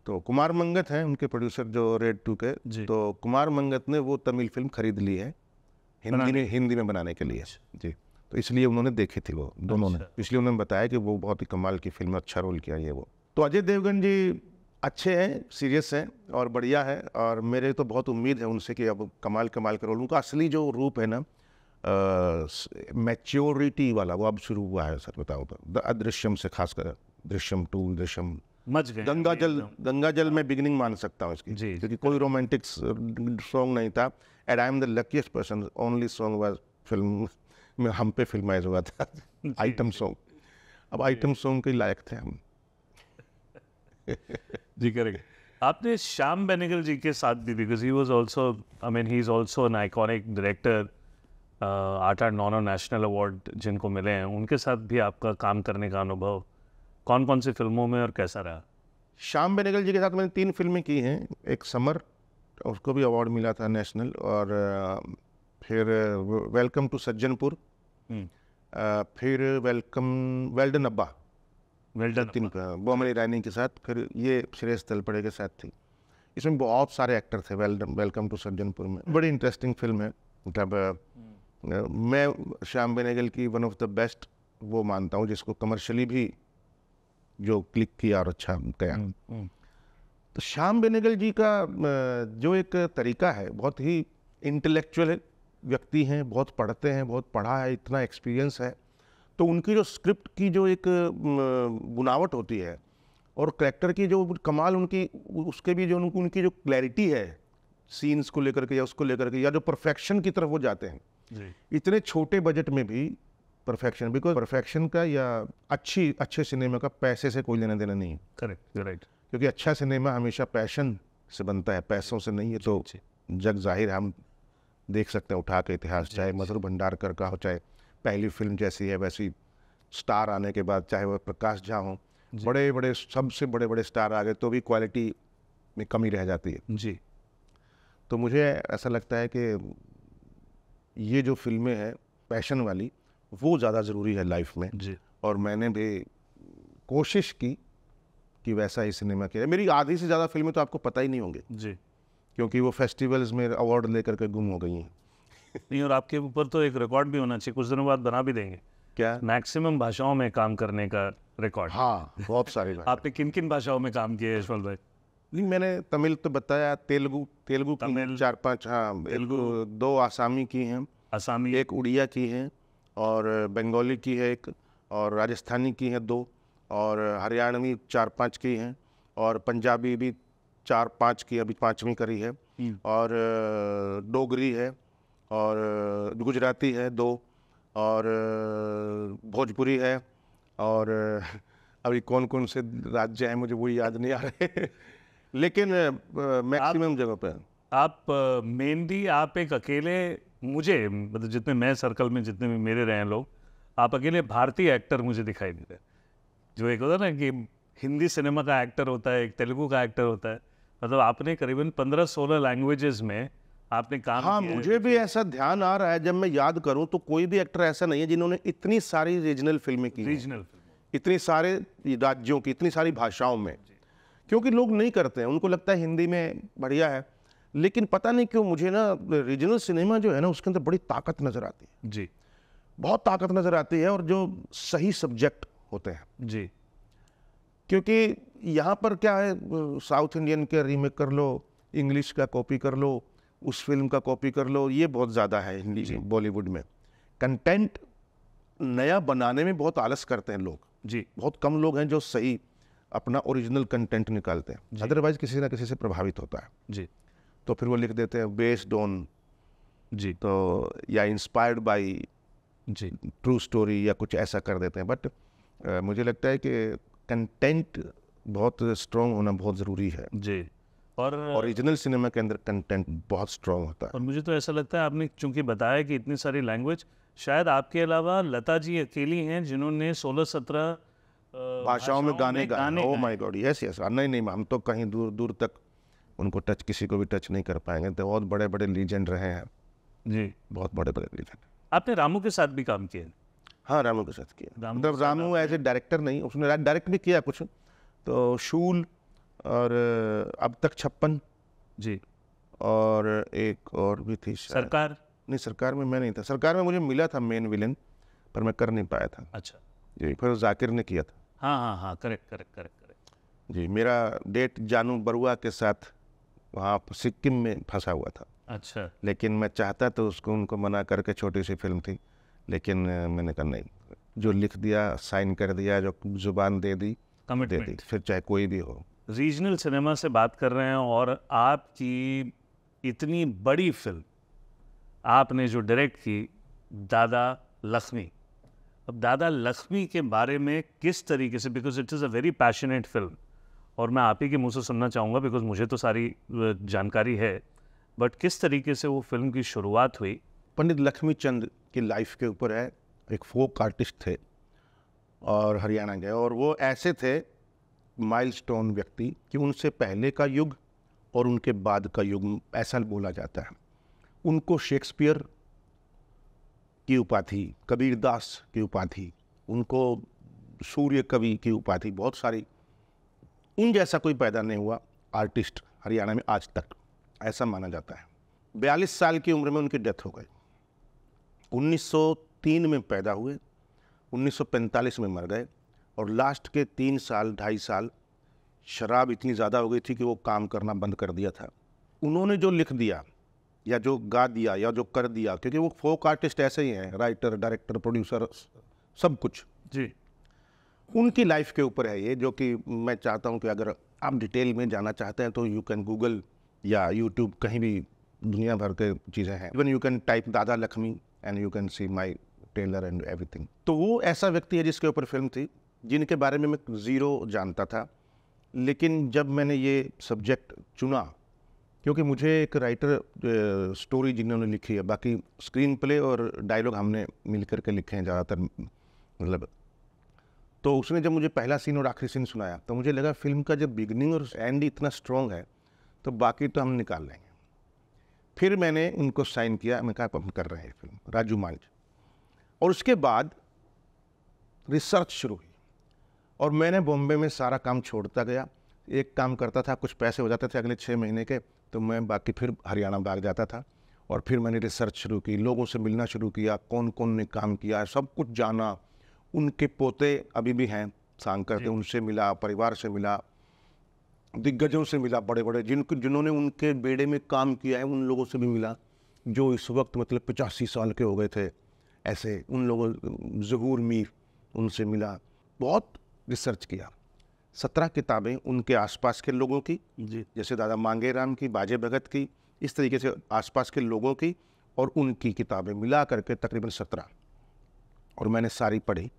तो कुमार मंगत हैं उनके प्रोड्यूसर जो रेड 2 के, तो कुमार मंगत ने वो तमिल फिल्म खरीद ली है हिंदी में बनाने के लिए जी। तो इसलिए उन्होंने देखी थी वो दोनों ने, इसलिए उन्होंने बताया कि वो बहुत ही कमाल की फिल्म, अच्छा रोल किया ये वो। तो अजय देवगन जी अच्छे हैं, सीरियस हैं और बढ़िया है, और मेरे तो बहुत उम्मीद है उनसे कि अब कमाल का रोल, उनका असली जो रूप है ना, मैच्योरिटी वाला, वो अब शुरू हुआ है। सर बताओ तो अदृश्यम से, खासकर दृश्यम 2, दृश्यम,
मच गए।
गंगा जल में बिगिनिंग मान सकता हूँ इसकी, क्योंकि कोई रोमांटिक सॉन्ग नहीं था। And I am the luckiest person, only song was film में हम पे फिल्माइज हुआ था, आइटम सॉन्ग। अब आइटम सॉन्ग के लायक थे हम।
जी करेक्ट। आपने श्याम बेनेगल जी के साथ भी, because he was also, I mean he is also an iconic director, आठ आठ 9 नेशनल अवार्ड जिनको मिले हैं, उनके साथ भी आपका काम करने का अनुभव कौन कौन सी फिल्मों में और कैसा रहा?
श्याम बेनेगल जी के साथ मैंने 3 फिल्में की हैं। एक समर, उसको भी अवार्ड मिला था नेशनल, और फिर वेलकम टू सज्जनपुर, फिर वेल्डन अब्बा,
वेल्डन।
बोमन ईरानी के साथ, फिर ये श्रेयस तलपड़े के साथ थी। इसमें बहुत सारे एक्टर थे। वेलकम टू सज्जनपुर में बड़ी इंटरेस्टिंग फिल्म है। मतलब मैं श्याम बेनेगल की वन ऑफ द बेस्ट वो मानता हूँ, जिसको कमर्शियली भी जो क्लिक किया और अच्छा गया। तो श्याम बेनेगल जी का जो एक तरीका है, बहुत ही इंटेलेक्चुअल व्यक्ति हैं, बहुत पढ़ते हैं, बहुत पढ़ा है, इतना एक्सपीरियंस है। तो उनकी जो स्क्रिप्ट की जो एक बुनावट होती है और कैरेक्टर की जो कमाल उनकी, उसके भी जो उनकी जो क्लैरिटी है सीन्स को लेकर के या उसको लेकर के, या जो परफेक्शन की तरफ वो जाते हैं
जी।
इतने छोटे बजट में भी परफेक्शन, बिकॉज परफेक्शन का या अच्छे सिनेमा का पैसे से कोई लेना देना नहीं है।
Correct, right.
क्योंकि अच्छा सिनेमा हमेशा पैशन से बनता है, पैसों से नहीं है। तो जग जाहिर हम देख सकते हैं उठा के इतिहास, चाहे मधुर भंडारकर का हो, चाहे पहली फिल्म जैसी है वैसी स्टार आने के बाद, चाहे वह प्रकाश झा हो, बड़े बड़े सबसे बड़े बड़े स्टार आ गए तो भी क्वालिटी में कमी रह जाती है।
जी।
तो मुझे ऐसा लगता है कि ये जो फिल्में हैं पैशन वाली, वो ज़्यादा ज़रूरी है लाइफ में।
जी।
और मैंने भी कोशिश की कि वैसा ही सिनेमा किया। मेरी आधी से ज़्यादा फिल्में तो आपको पता ही नहीं होंगे
जी।
क्योंकि वो फेस्टिवल्स में अवार्ड लेकर के गुम हो गई हैं।
नहीं, और आपके ऊपर तो एक रिकॉर्ड भी होना चाहिए, कुछ दिनों बाद बना भी देंगे।
क्या?
मैक्सिमम भाषाओं में काम करने का रिकॉर्ड।
हाँ, बहुत सारी बात।
आपने किन किन भाषाओं में काम किया है यशपाल भाई?
नहीं, मैंने तमिल तो बताया, तेलुगु की
तमिल,
4-5, हाँ, तेलुगु 2 आसामी की हैं,
असमी,
एक उड़िया की है, और बंगाली की है एक, और राजस्थानी की है 2, और हरियाणवी 4-5 की हैं, और पंजाबी भी 4-5 की अभी 5वीं करी है, और डोगरी है, और गुजराती है 2, और भोजपुरी है, और अभी कौन कौन से राज्य हैं मुझे वो याद नहीं आ रहे लेकिन मैक्सिमम जगह पे।
आप मेनली आप एक अकेले, मुझे मतलब जितने मैं सर्कल में जितने भी मेरे रहे हैं लोग, आप अकेले भारतीय एक्टर मुझे दिखाई देते हैं। जो एक होता है ना कि हिंदी सिनेमा का एक्टर होता है, एक तेलुगु का एक्टर होता है, मतलब आपने करीबन 15-16 लैंग्वेजेस में आपने काम
हाँ,
किया है।
मुझे भी ऐसा ध्यान आ रहा है, जब मैं याद करूं तो कोई भी एक्टर ऐसा नहीं है जिन्होंने इतनी सारी रीजनल फिल्में की हैं।
रीजनल फिल्म,
इतनी सारे राज्यों की, इतनी सारी भाषाओं में, क्योंकि लोग नहीं करते हैं, उनको लगता है हिंदी में बढ़िया है। लेकिन पता नहीं क्यों मुझे ना रीजनल सिनेमा जो है ना, उसके अंदर बड़ी ताकत नज़र आती है।
जी।
बहुत ताकत नज़र आती है, और जो सही सब्जेक्ट होते हैं।
जी।
क्योंकि यहाँ पर क्या है, साउथ इंडियन के रीमेक कर लो, इंग्लिश का कॉपी कर लो, उस फिल्म का कॉपी कर लो, ये बहुत ज़्यादा है हिंदी बॉलीवुड में। कंटेंट नया बनाने में बहुत आलस करते हैं लोग।
जी।
बहुत कम लोग हैं जो सही अपना ओरिजिनल कंटेंट निकालते हैं, अदरवाइज किसी ना किसी से प्रभावित होता है।
जी।
तो फिर वो लिख देते हैं बेस्ड ऑन,
जी,
तो या इंस्पायर्ड बाय
जी,
ट्रू स्टोरी, या कुछ ऐसा कर देते हैं। बट मुझे लगता है कि कंटेंट बहुत स्ट्रॉन्ग होना बहुत ज़रूरी है।
जी। और
ओरिजिनल सिनेमा के अंदर कंटेंट बहुत स्ट्रॉन्ग होता है।
और मुझे तो ऐसा लगता है, आपने चूंकि बताया कि इतनी सारी लैंग्वेज, शायद आपके अलावा लता जी अकेली हैं जिन्होंने 16-17
भाषाओं में गाने गाए।
गाने
ओ
गाए।
My God, yes yes. नहीं, हम तो कहीं दूर दूर तक उनको टच, किसी को भी टच नहीं कर पाएंगे। तो बहुत बड़े बड़े लीजेंड रहे हैं।
जी।
बहुत बड़े बड़े लीजेंड।
आपने रामू के साथ भी काम किया है?
हाँ, रामू के साथ किया।
रामू
मतलब
के साथ
रामू एज ए डायरेक्टर नहीं, उसने डायरेक्ट भी किया कुछ, तो शूल, और अब तक 56,
जी,
और एक और भी थी शायद।
सरकार?
नहीं, सरकार में मैं नहीं था। सरकार में मुझे मिला था मेन विलन, पर मैं कर नहीं पाया था।
अच्छा।
जी, फिर जाकिर ने किया था।
हाँ, करेक्ट।
जी, मेरा डेट जानू बरुआ के साथ वहाँ सिक्किम में फंसा हुआ था।
अच्छा।
लेकिन मैं चाहता तो उनको मना करके, छोटी सी फिल्म थी, लेकिन मैंने कहा नहीं, जो लिख दिया, साइन कर दिया, जो जुबान दे दी, दे दी, फिर चाहे कोई भी हो।
रीजनल सिनेमा से बात कर रहे हैं, और आपकी इतनी बड़ी फिल्म आपने जो डायरेक्ट की, दादा लक्ष्मी। अब दादा लक्ष्मी के बारे में किस तरीके से, because it is a very passionate film, और मैं आप ही के मुंह से सुनना चाहूँगा बिकॉज मुझे तो सारी जानकारी है, बट किस तरीके से वो फिल्म की शुरुआत हुई?
पंडित लक्ष्मीचंद की लाइफ के ऊपर है। एक फोक आर्टिस्ट थे और हरियाणा गए, और वो ऐसे थे माइलस्टोन व्यक्ति कि उनसे पहले का युग और उनके बाद का युग ऐसा बोला जाता है। उनको शेक्सपियर की उपाधि, कबीरदास की उपाधि, उनको सूर्य कवि की उपाधि, बहुत सारी, उन जैसा कोई पैदा नहीं हुआ आर्टिस्ट हरियाणा में आज तक, ऐसा माना जाता है। 42 साल की उम्र में उनकी डेथ हो गई। 1903 में पैदा हुए, 1945 में मर गए, और लास्ट के 3 साल 2.5 साल शराब इतनी ज़्यादा हो गई थी कि वो काम करना बंद कर दिया था। उन्होंने जो लिख दिया या जो गा दिया या जो कर दिया, क्योंकि वो फोक आर्टिस्ट ऐसे ही हैं, राइटर, डायरेक्टर, प्रोड्यूसर, सब कुछ
जी,
उनकी लाइफ के ऊपर है ये, जो कि मैं चाहता हूँ कि अगर आप डिटेल में जाना चाहते हैं तो यू कैन गूगल या यूट्यूब, कहीं भी दुनिया भर के चीज़ें हैं। Even you can type Dada Lakshmi and you can see my tailor and everything. तो वो ऐसा व्यक्ति है जिसके ऊपर फिल्म थी, जिनके बारे में मैं ज़ीरो जानता था। लेकिन जब मैंने ये सब्जेक्ट चुना, क्योंकि मुझे एक राइटर स्टोरी जिन्होंने लिखी है, बाकी स्क्रीन प्ले और डायलॉग हमने मिल कर के लिखे हैं ज़्यादातर, मतलब, तो उसने जब मुझे पहला सीन और आखिरी सीन सुनाया तो मुझे लगा फिल्म का जब बिगनिंग और एंड इतना स्ट्रॉन्ग है तो बाकी तो हम निकाल लेंगे। फिर मैंने उनको साइन किया, मैं कहा हम कर रहे हैं फिल्म, राजू मांझ। और उसके बाद रिसर्च शुरू हुई और मैंने बॉम्बे में सारा काम छोड़ता गया। एक काम करता था, कुछ पैसे हो जाते थे अगले 6 महीने के, तो मैं बाकी फिर हरियाणा भाग जाता था। और फिर मैंने रिसर्च शुरू की, लोगों से मिलना शुरू किया, कौन कौन ने काम किया, सब कुछ जाना। उनके पोते अभी भी हैं सांकर के, उनसे मिला, परिवार से मिला, दिग्गजों से मिला, बड़े बड़े जिन्होंने उनके बेड़े में काम किया है, उन लोगों से भी मिला, जो इस वक्त मतलब 85 साल के हो गए थे, ऐसे उन लोगों, ज़हूर मीर, उनसे मिला, बहुत रिसर्च किया। 17 किताबें उनके आसपास के लोगों की,
जी,
जैसे दादा मांगे राम की, बाजे भगत की, इस तरीके से आसपास के लोगों की और उनकी किताबें मिला करके तकरीबन 17, और मैंने सारी पढ़ी।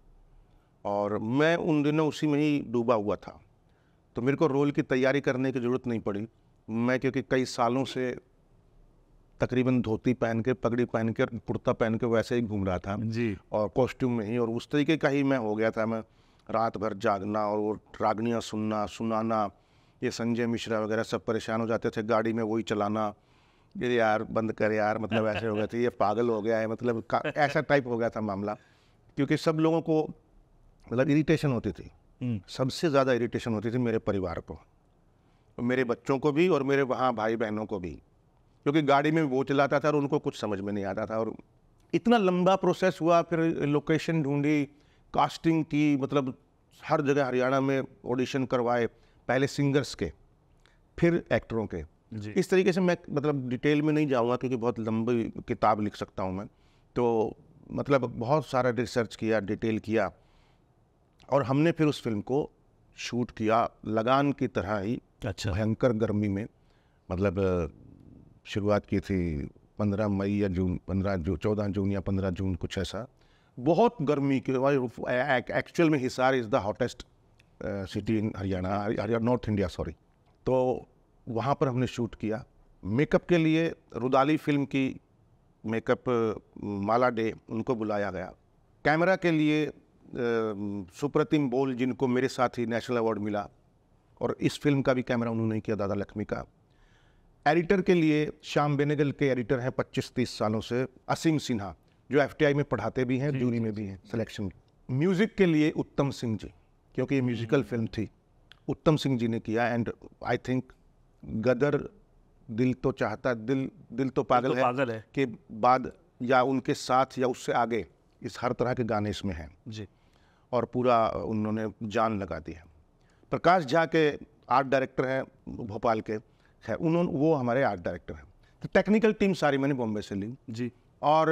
और मैं उन दिनों उसी में ही डूबा हुआ था, तो मेरे को रोल की तैयारी करने की ज़रूरत नहीं पड़ी। मैं क्योंकि कई सालों से तकरीबन धोती पहन के, पगड़ी पहन के, कुर्ता पहन के वैसे ही घूम रहा था
जी,
और कॉस्ट्यूम में ही, और उस तरीके का ही मैं हो गया था। मैं रात भर जागना और वो रागनियाँ सुनाना, ये संजय मिश्रा वगैरह सब परेशान हो जाते थे गाड़ी में, वही चलाना, ये यार बंद कर यार, मतलब ऐसे हो गए थे, ये पागल हो गया है, मतलब ऐसा टाइप हो गया था मामला। क्योंकि सब लोगों को मतलब इरिटेशन होती थी, सबसे ज़्यादा इरिटेशन होती थी मेरे परिवार को, मेरे बच्चों को भी और मेरे वहाँ भाई बहनों को भी, क्योंकि गाड़ी में वो चलाता था और उनको कुछ समझ में नहीं आता था। और इतना लंबा प्रोसेस हुआ, फिर लोकेशन ढूंढी, कास्टिंग की, मतलब हर जगह हरियाणा में ऑडिशन करवाए, पहले सिंगर्स के, फिर एक्टरों के। इस तरीके से मैं मतलब डिटेल में नहीं जाऊंगा क्योंकि बहुत लंबी किताब लिख सकता हूं मैं, तो मतलब बहुत सारा रिसर्च किया, डिटेल किया, और हमने फिर उस फिल्म को शूट किया लगान की तरह ही।
अच्छा,
भयंकर गर्मी में, मतलब शुरुआत की थी 15 मई या जून, 14 जून या 15 जून, कुछ ऐसा, बहुत गर्मी के। एक्चुअल में Hisar is the hottest city in Haryana, north India, sorry. तो वहाँ पर हमने शूट किया। मेकअप के लिए रुदाली फिल्म की मेकअप माला डे, उनको बुलाया गया। कैमरा के लिए सुप्रतिम बोल, जिनको मेरे साथ ही नेशनल अवार्ड मिला, और इस फिल्म का भी कैमरा उन्होंने किया, दादा लक्ष्मी का। एडिटर के लिए श्याम बेनेगल के एडिटर हैं 25-30 सालों से, असीम सिन्हा, जो FTI में पढ़ाते भी हैं, जूरी में भी हैं, सिलेक्शन। म्यूज़िक के लिए उत्तम सिंह जी, क्योंकि ये म्यूजिकल फिल्म थी, उत्तम सिंह जी ने किया। एंड आई थिंक गदर, दिल तो चाहता, दिल तो पागल है के बाद या उनके साथ या उससे आगे, इस हर तरह के गाने इसमें हैं
जी,
और पूरा उन्होंने जान लगा दी है। प्रकाश झा के आर्ट डायरेक्टर हैं भोपाल के, है वो हमारे आर्ट डायरेक्टर हैं। तो टेक्निकल टीम सारी मैंने बॉम्बे से ली
जी,
और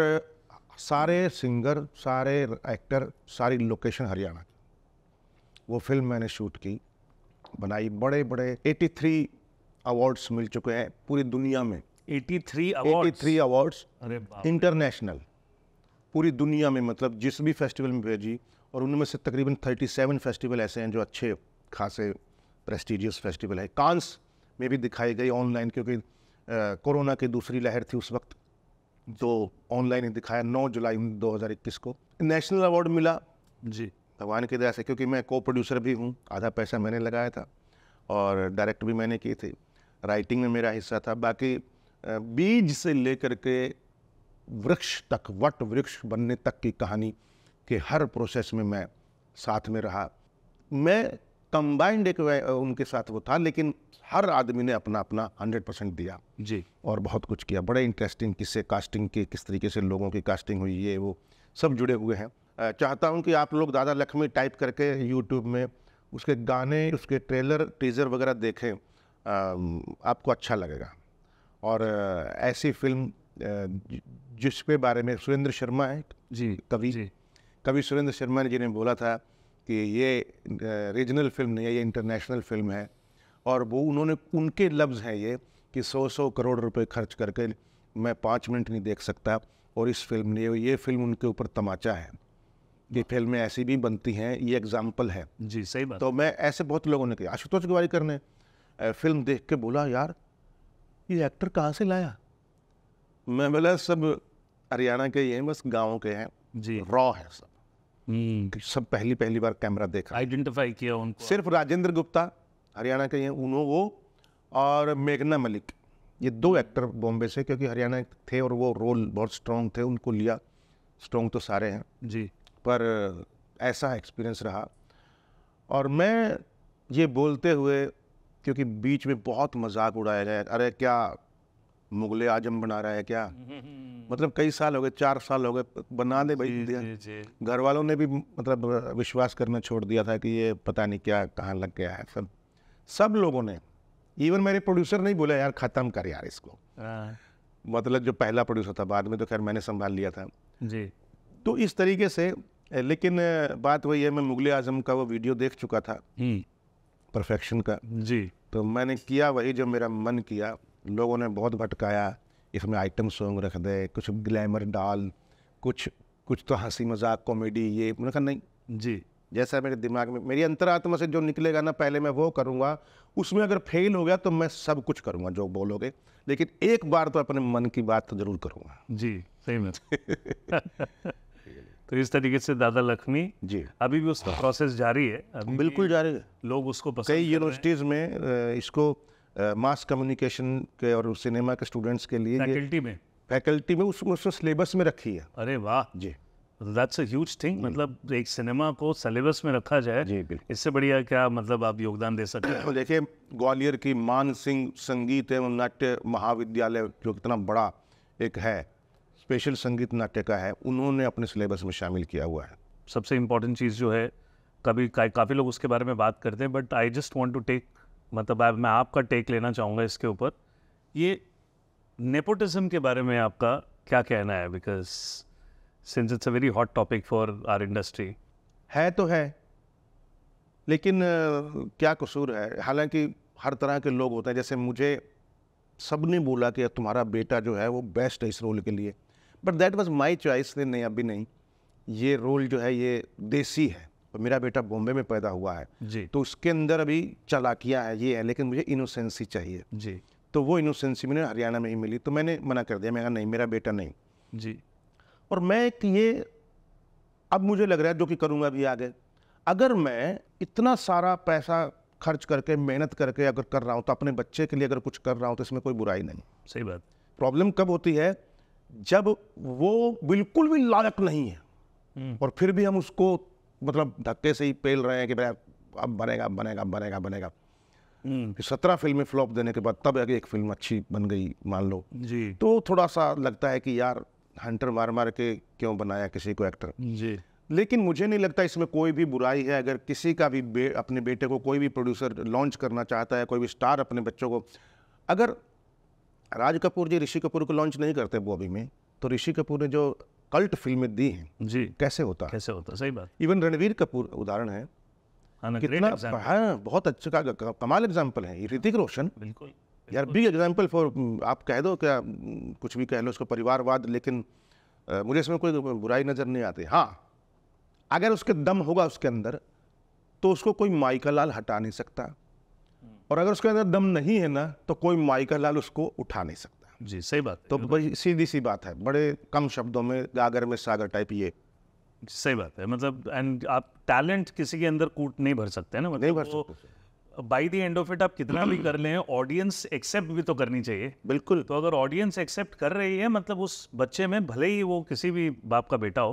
सारे सिंगर, सारे एक्टर, सारी लोकेशन हरियाणा की। वो फिल्म मैंने शूट की, बनाई। बड़े बड़े 83 अवार्ड्स मिल चुके हैं पूरी दुनिया में।
83
अवार्ड्स
अरे बाप,
इंटरनेशनल, पूरी दुनिया में, मतलब जिस भी फेस्टिवल में भेजी। और उनमें से तकरीबन 37 फेस्टिवल ऐसे हैं जो अच्छे खासे प्रेस्टिजियस फेस्टिवल है। कांस में भी दिखाई गई ऑनलाइन, क्योंकि कोरोना की दूसरी लहर थी उस वक्त, तो ऑनलाइन ही दिखाया 9 जुलाई 2021 को। नेशनल अवार्ड मिला
जी,
भगवान की दया से, क्योंकि मैं को प्रोड्यूसर भी हूँ, आधा पैसा मैंने लगाया था और डायरेक्ट भी मैंने की थी, राइटिंग में मेरा हिस्सा था। बाकी बीज से लेकर के वृक्ष तक, वट वृक्ष बनने तक की कहानी के हर प्रोसेस में मैं साथ में रहा। मैं कंबाइंड एक उनके साथ वो था, लेकिन हर आदमी ने अपना अपना 100% दिया
जी,
और बहुत कुछ किया। बड़े इंटरेस्टिंग किससे कास्टिंग की, किस तरीके से लोगों की कास्टिंग हुई, ये वो सब जुड़े हुए हैं। चाहता हूँ कि आप लोग दादा लक्ष्मी टाइप करके यूट्यूब में उसके गाने, उसके ट्रेलर, टीजर वगैरह देखें, आपको अच्छा लगेगा। और ऐसी फिल्म जिसके बारे में सुरेंद्र शर्मा है
जी,
कवि सुरेंद्र शर्मा ने जिन्हें बोला था कि ये रीजनल फिल्म नहीं है, ये इंटरनेशनल फिल्म है। और वो उन्होंने, उनके लफ्ज़ हैं ये कि 100 करोड़ रुपए खर्च करके मैं 5 मिनट नहीं देख सकता। और इस फिल्म ने, ये फिल्म उनके ऊपर तमाचा है। ये फिल्में ऐसी भी बनती हैं, ये एग्जाम्पल है।
जी, सही बात।
तो मैं ऐसे बहुत लोगों ने किया। आशुतोष गोवारिकर ने फिल्म देख के बोला, यार ये एक्टर कहाँ से लाया? मैं बोला सब हरियाणा के ही हैं, बस गाँव के हैं
जी,
रॉ है सब। सब पहली बार कैमरा देखा।
आइडेंटिफाई किया उनको।
सिर्फ राजेंद्र गुप्ता हरियाणा के हैं, उन्होंने वो, और मेघना मलिक, ये 2 एक्टर बॉम्बे से, क्योंकि हरियाणा थे और वो रोल बहुत स्ट्रॉन्ग थे, उनको लिया। स्ट्रॉन्ग तो सारे हैं
जी,
पर ऐसा एक्सपीरियंस रहा। और मैं ये बोलते हुए, क्योंकि बीच में बहुत मजाक उड़ाया गया, अरे क्या मुगले आजम बना रहा है क्या? मतलब कई साल हो गए, 4 साल हो गए, बना दे भाई। घर वालों ने भी मतलब विश्वास करना छोड़ दिया था कि ये पता नहीं क्या कहाँ लग गया है। सब लोगों ने, इवन मेरे प्रोड्यूसर नहीं बोला यार ख़त्म कर यार इसको। मतलब जो पहला प्रोड्यूसर था, बाद में तो खैर मैंने संभाल लिया था
जी।
तो इस तरीके से। लेकिन बात वही है, मैं मुगले आजम का वो वीडियो देख चुका था, परफेक्शन का।
जी,
तो मैंने किया वही जो मेरा मन किया। लोगों ने बहुत भटकाया, इसमें आइटम सॉन्ग रख दे, कुछ ग्लैमर डाल, कुछ तो हंसी मजाक कॉमेडी, ये मैंने कहा नहीं
जी,
जैसा मेरे दिमाग में, मेरी अंतरात्मा से जो निकलेगा ना, पहले मैं वो करूँगा। उसमें अगर फेल हो गया तो मैं सब कुछ करूँगा जो बोलोगे, लेकिन एक बार तो अपने मन की बात तो जरूर करूँगा।
जी, सही में। तो इस तरीके से दादा लक्ष्मी
जी
अभी भी उसका प्रोसेस जारी है, अभी
बिल्कुल जारी है।
लोग उसको पसंद
कई
कर रहे हैं।
यूनिवर्सिटीज़ में इसको मास कम्युनिकेशन के और सिनेमा के स्टूडेंट्स के लिए फैकल्टी में उसमें सिलेबस में रखी है।
अरे वाह,
जी,
दैट्स अ ह्यूज थिंग। मतलब एक सिनेमा को सिलेबस में रखा जाए,
जी बिल्कुल।
इससे बढ़िया क्या मतलब आप योगदान दे सकते हैं।
देखिए, ग्वालियर की मान सिंह संगीत एवं नाट्य महाविद्यालय, जो कितना बड़ा एक है, स्पेशल संगीत नाट्य का है, उन्होंने अपने सिलेबस में शामिल किया हुआ है।
सबसे इम्पोर्टेंट चीज़ जो है, काफ़ी लोग उसके बारे में बात करते हैं, but I just want to take, मतलब मैं आपका टेक लेना चाहूँगा इसके ऊपर। ये नेपोटिज्म के बारे में आपका क्या कहना है? Because since it's a very hot topic for our industry.
है तो है, लेकिन क्या कसूर है? हालांकि हर तरह के लोग होते हैं। जैसे मुझे सबने बोला कि तुम्हारा बेटा जो है वो बेस्ट है इस रोल के लिए, but that was my choice. नहीं, अभी नहीं, ये रोल जो है ये देसी है और मेरा बेटा बॉम्बे में पैदा हुआ है
जी,
तो उसके अंदर अभी चालाकियाँ है, ये है, लेकिन मुझे इनोसेंसी चाहिए।
जी,
तो वो इनोसेंसी मैंने हरियाणा में ही मिली, तो मैंने मना कर दिया। मैं कहा नहीं, मेरा बेटा नहीं।
जी,
और मैं ये अब मुझे लग रहा है जो कि करूँगा भी आगे, अगर मैं इतना सारा पैसा खर्च करके, मेहनत करके अगर कर रहा हूँ, तो अपने बच्चे के लिए अगर कुछ कर रहा हूँ तो इसमें कोई बुराई नहीं।
सही बात।
प्रॉब्लम कब होती है? जब वो बिल्कुल भी लायक नहीं है और फिर भी हम उसको मतलब धक्के से ही पेल रहे हैं कि भाई अब बनेगा बनेगा बनेगा बनेगा। 17 फिल्में फ्लॉप देने के बाद तब आगे एक फिल्म अच्छी बन गई मान लो,
जी,
तो थोड़ा सा लगता है कि यार हंटर मार मार के क्यों बनाया किसी को एक्टर।
जी,
लेकिन मुझे नहीं लगता इसमें कोई भी बुराई है। अगर किसी का भी अपने बेटे को कोई भी प्रोड्यूसर लॉन्च करना चाहता है, कोई भी स्टार अपने बच्चों को, अगर राज कपूर जी ऋषि कपूर को लॉन्च नहीं करते बॉबी में, तो ऋषि कपूर ने जो कल्ट फिल्में दी हैं,
जी,
कैसे होता?
सही बात।
इवन रणवीर कपूर उदाहरण है, कितना हाँ बहुत अच्छा कमाल एग्जाम्पल है। ऋतिक रोशन,
बिल्कुल
यार बिग एग्जाम्पल फॉर, आप कह दो क्या कुछ भी कह लो उसको, परिवारवाद, लेकिन मुझे इसमें कोई बुराई नज़र नहीं आती। हाँ, अगर उसके दम होगा उसके अंदर तो उसको कोई माइका लाल हटा नहीं सकता, और अगर उसके अंदर दम नहीं है ना तो कोई माइका लाल उसको उठा नहीं सकता।
जी, सही बात है।
तो बड़ी सीधी सी बात है, बड़े कम शब्दों में गागर में सागर टाइप ये
सही बात है, मतलब एंड आप टैलेंट किसी के अंदर कूट नहीं भर सकते ना,
नहीं
मतलब
भर
वो
सकते।
By the end of it आप कितना भी कर लें, ऑडियंस एक्सेप्ट भी तो करनी चाहिए।
बिल्कुल।
तो अगर ऑडियंस एक्सेप्ट कर रही है, मतलब उस बच्चे में भले ही वो किसी भी बाप का बेटा हो,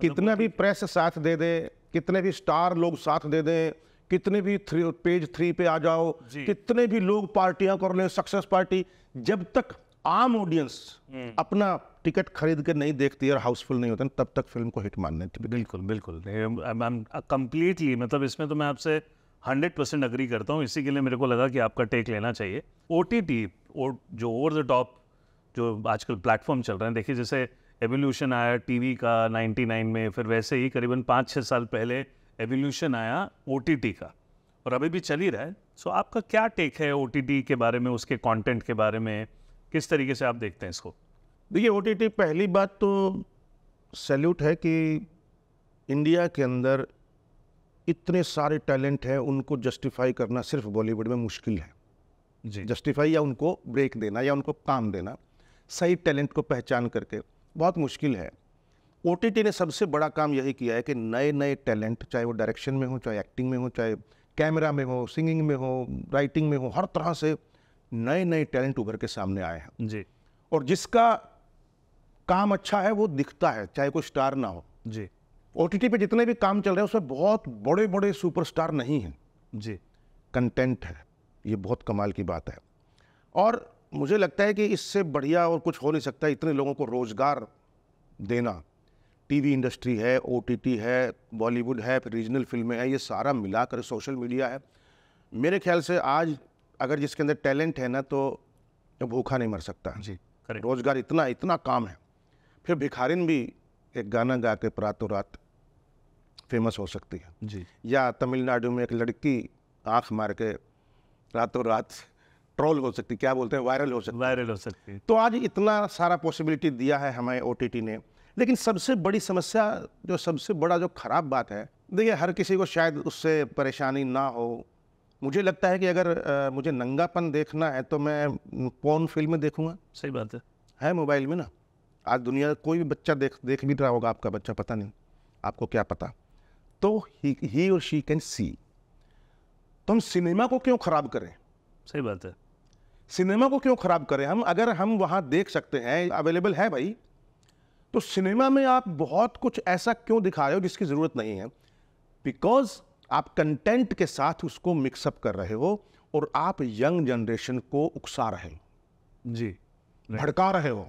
कितना भी प्रेस साथ दे दे, कितने भी स्टार लोग साथ दे दें, कितने भी पेज 3 पे आ जाओ,
जी।
कितने भी लोग पार्टियां कर लें, सक्सेस पार्टी, जब तक आम ऑडियंस अपना टिकट खरीद के नहीं देखती और हाउसफुल नहीं होता, तब तक फिल्म को हिट मानने चाहिए।
बिल्कुल बिल्कुल कंप्लीटली, मतलब इसमें तो मैं आपसे 100% अग्री करता हूँ। इसी के लिए मेरे को लगा कि आपका टेक लेना चाहिए। OTT जो ओवर द टॉप जो आजकल प्लेटफॉर्म चल रहे हैं, देखिए जैसे एवोल्यूशन आया टीवी का 99 में, फिर वैसे ही करीबन 5-6 साल पहले एवोल्यूशन आया OTT का, और अभी भी चल ही रहा है। सो आपका क्या टेक है OTT के बारे में, उसके कंटेंट के बारे में, किस तरीके से आप देखते हैं इसको?
देखिए, OTT, पहली बात तो सैल्यूट है कि इंडिया के अंदर इतने सारे टैलेंट हैं, उनको जस्टिफाई करना सिर्फ बॉलीवुड में मुश्किल है।
जी,
जस्टिफाई या उनको ब्रेक देना या उनको काम देना, सही टैलेंट को पहचान करके बहुत मुश्किल है। OTT ने सबसे बड़ा काम यही किया है कि नए नए टैलेंट, चाहे वो डायरेक्शन में हो, चाहे एक्टिंग में हो, चाहे कैमरा में हो, सिंगिंग में हो, राइटिंग में हो, हर तरह से नए नए टैलेंट उभर के सामने आए हैं।
जी,
और जिसका काम अच्छा है वो दिखता है, चाहे कोई स्टार ना हो।
जी,
OTT पे जितने भी काम चल रहे हैं उसमें बहुत बड़े बड़े सुपरस्टार नहीं हैं,
जी,
कंटेंट है। ये बहुत कमाल की बात है, और मुझे लगता है कि इससे बढ़िया और कुछ हो नहीं सकता। इतने लोगों को रोजगार देना, टीवी इंडस्ट्री है, OTT है, बॉलीवुड है, फिर रीजनल फिल्में हैं, ये सारा मिलाकर सोशल मीडिया है। मेरे ख्याल से आज अगर जिसके अंदर टैलेंट है ना, तो भूखा नहीं मर सकता।
जी, करेक्ट।
रोजगार इतना इतना काम है। फिर भिखारिन भी एक गाना गा के रातों रात फेमस हो सकती है,
जी,
या तमिलनाडु में एक लड़की आंख मार के रातों रात ट्रोल हो सकती, क्या बोलते हैं, वायरल हो सकती।
वायरल हो सकती है।
तो आज इतना सारा पॉसिबिलिटी दिया है हमें OTT ने। लेकिन सबसे बड़ी समस्या, जो सबसे बड़ा जो खराब बात है, देखिए हर किसी को शायद उससे परेशानी ना हो। मुझे लगता है कि अगर मुझे नंगापन देखना है तो मैं पोर्न फिल्म देखूंगा।
सही बात
है मोबाइल में ना, आज दुनिया कोई भी बच्चा देख भी रहा होगा, आपका बच्चा, पता नहीं, आपको क्या पता। तो ही और शी कैन सी। तो हम सिनेमा को क्यों खराब करें?
सही बात है।
सिनेमा को क्यों खराब करें हम? अगर हम वहां देख सकते हैं, अवेलेबल है भाई, तो सिनेमा में आप बहुत कुछ ऐसा क्यों दिखा रहे हो जिसकी जरूरत नहीं है? बिकॉज आप कंटेंट के साथ उसको मिक्सअप कर रहे हो और आप यंग जनरेशन को उकसा रहे हो,
जी,
भड़का रहे हो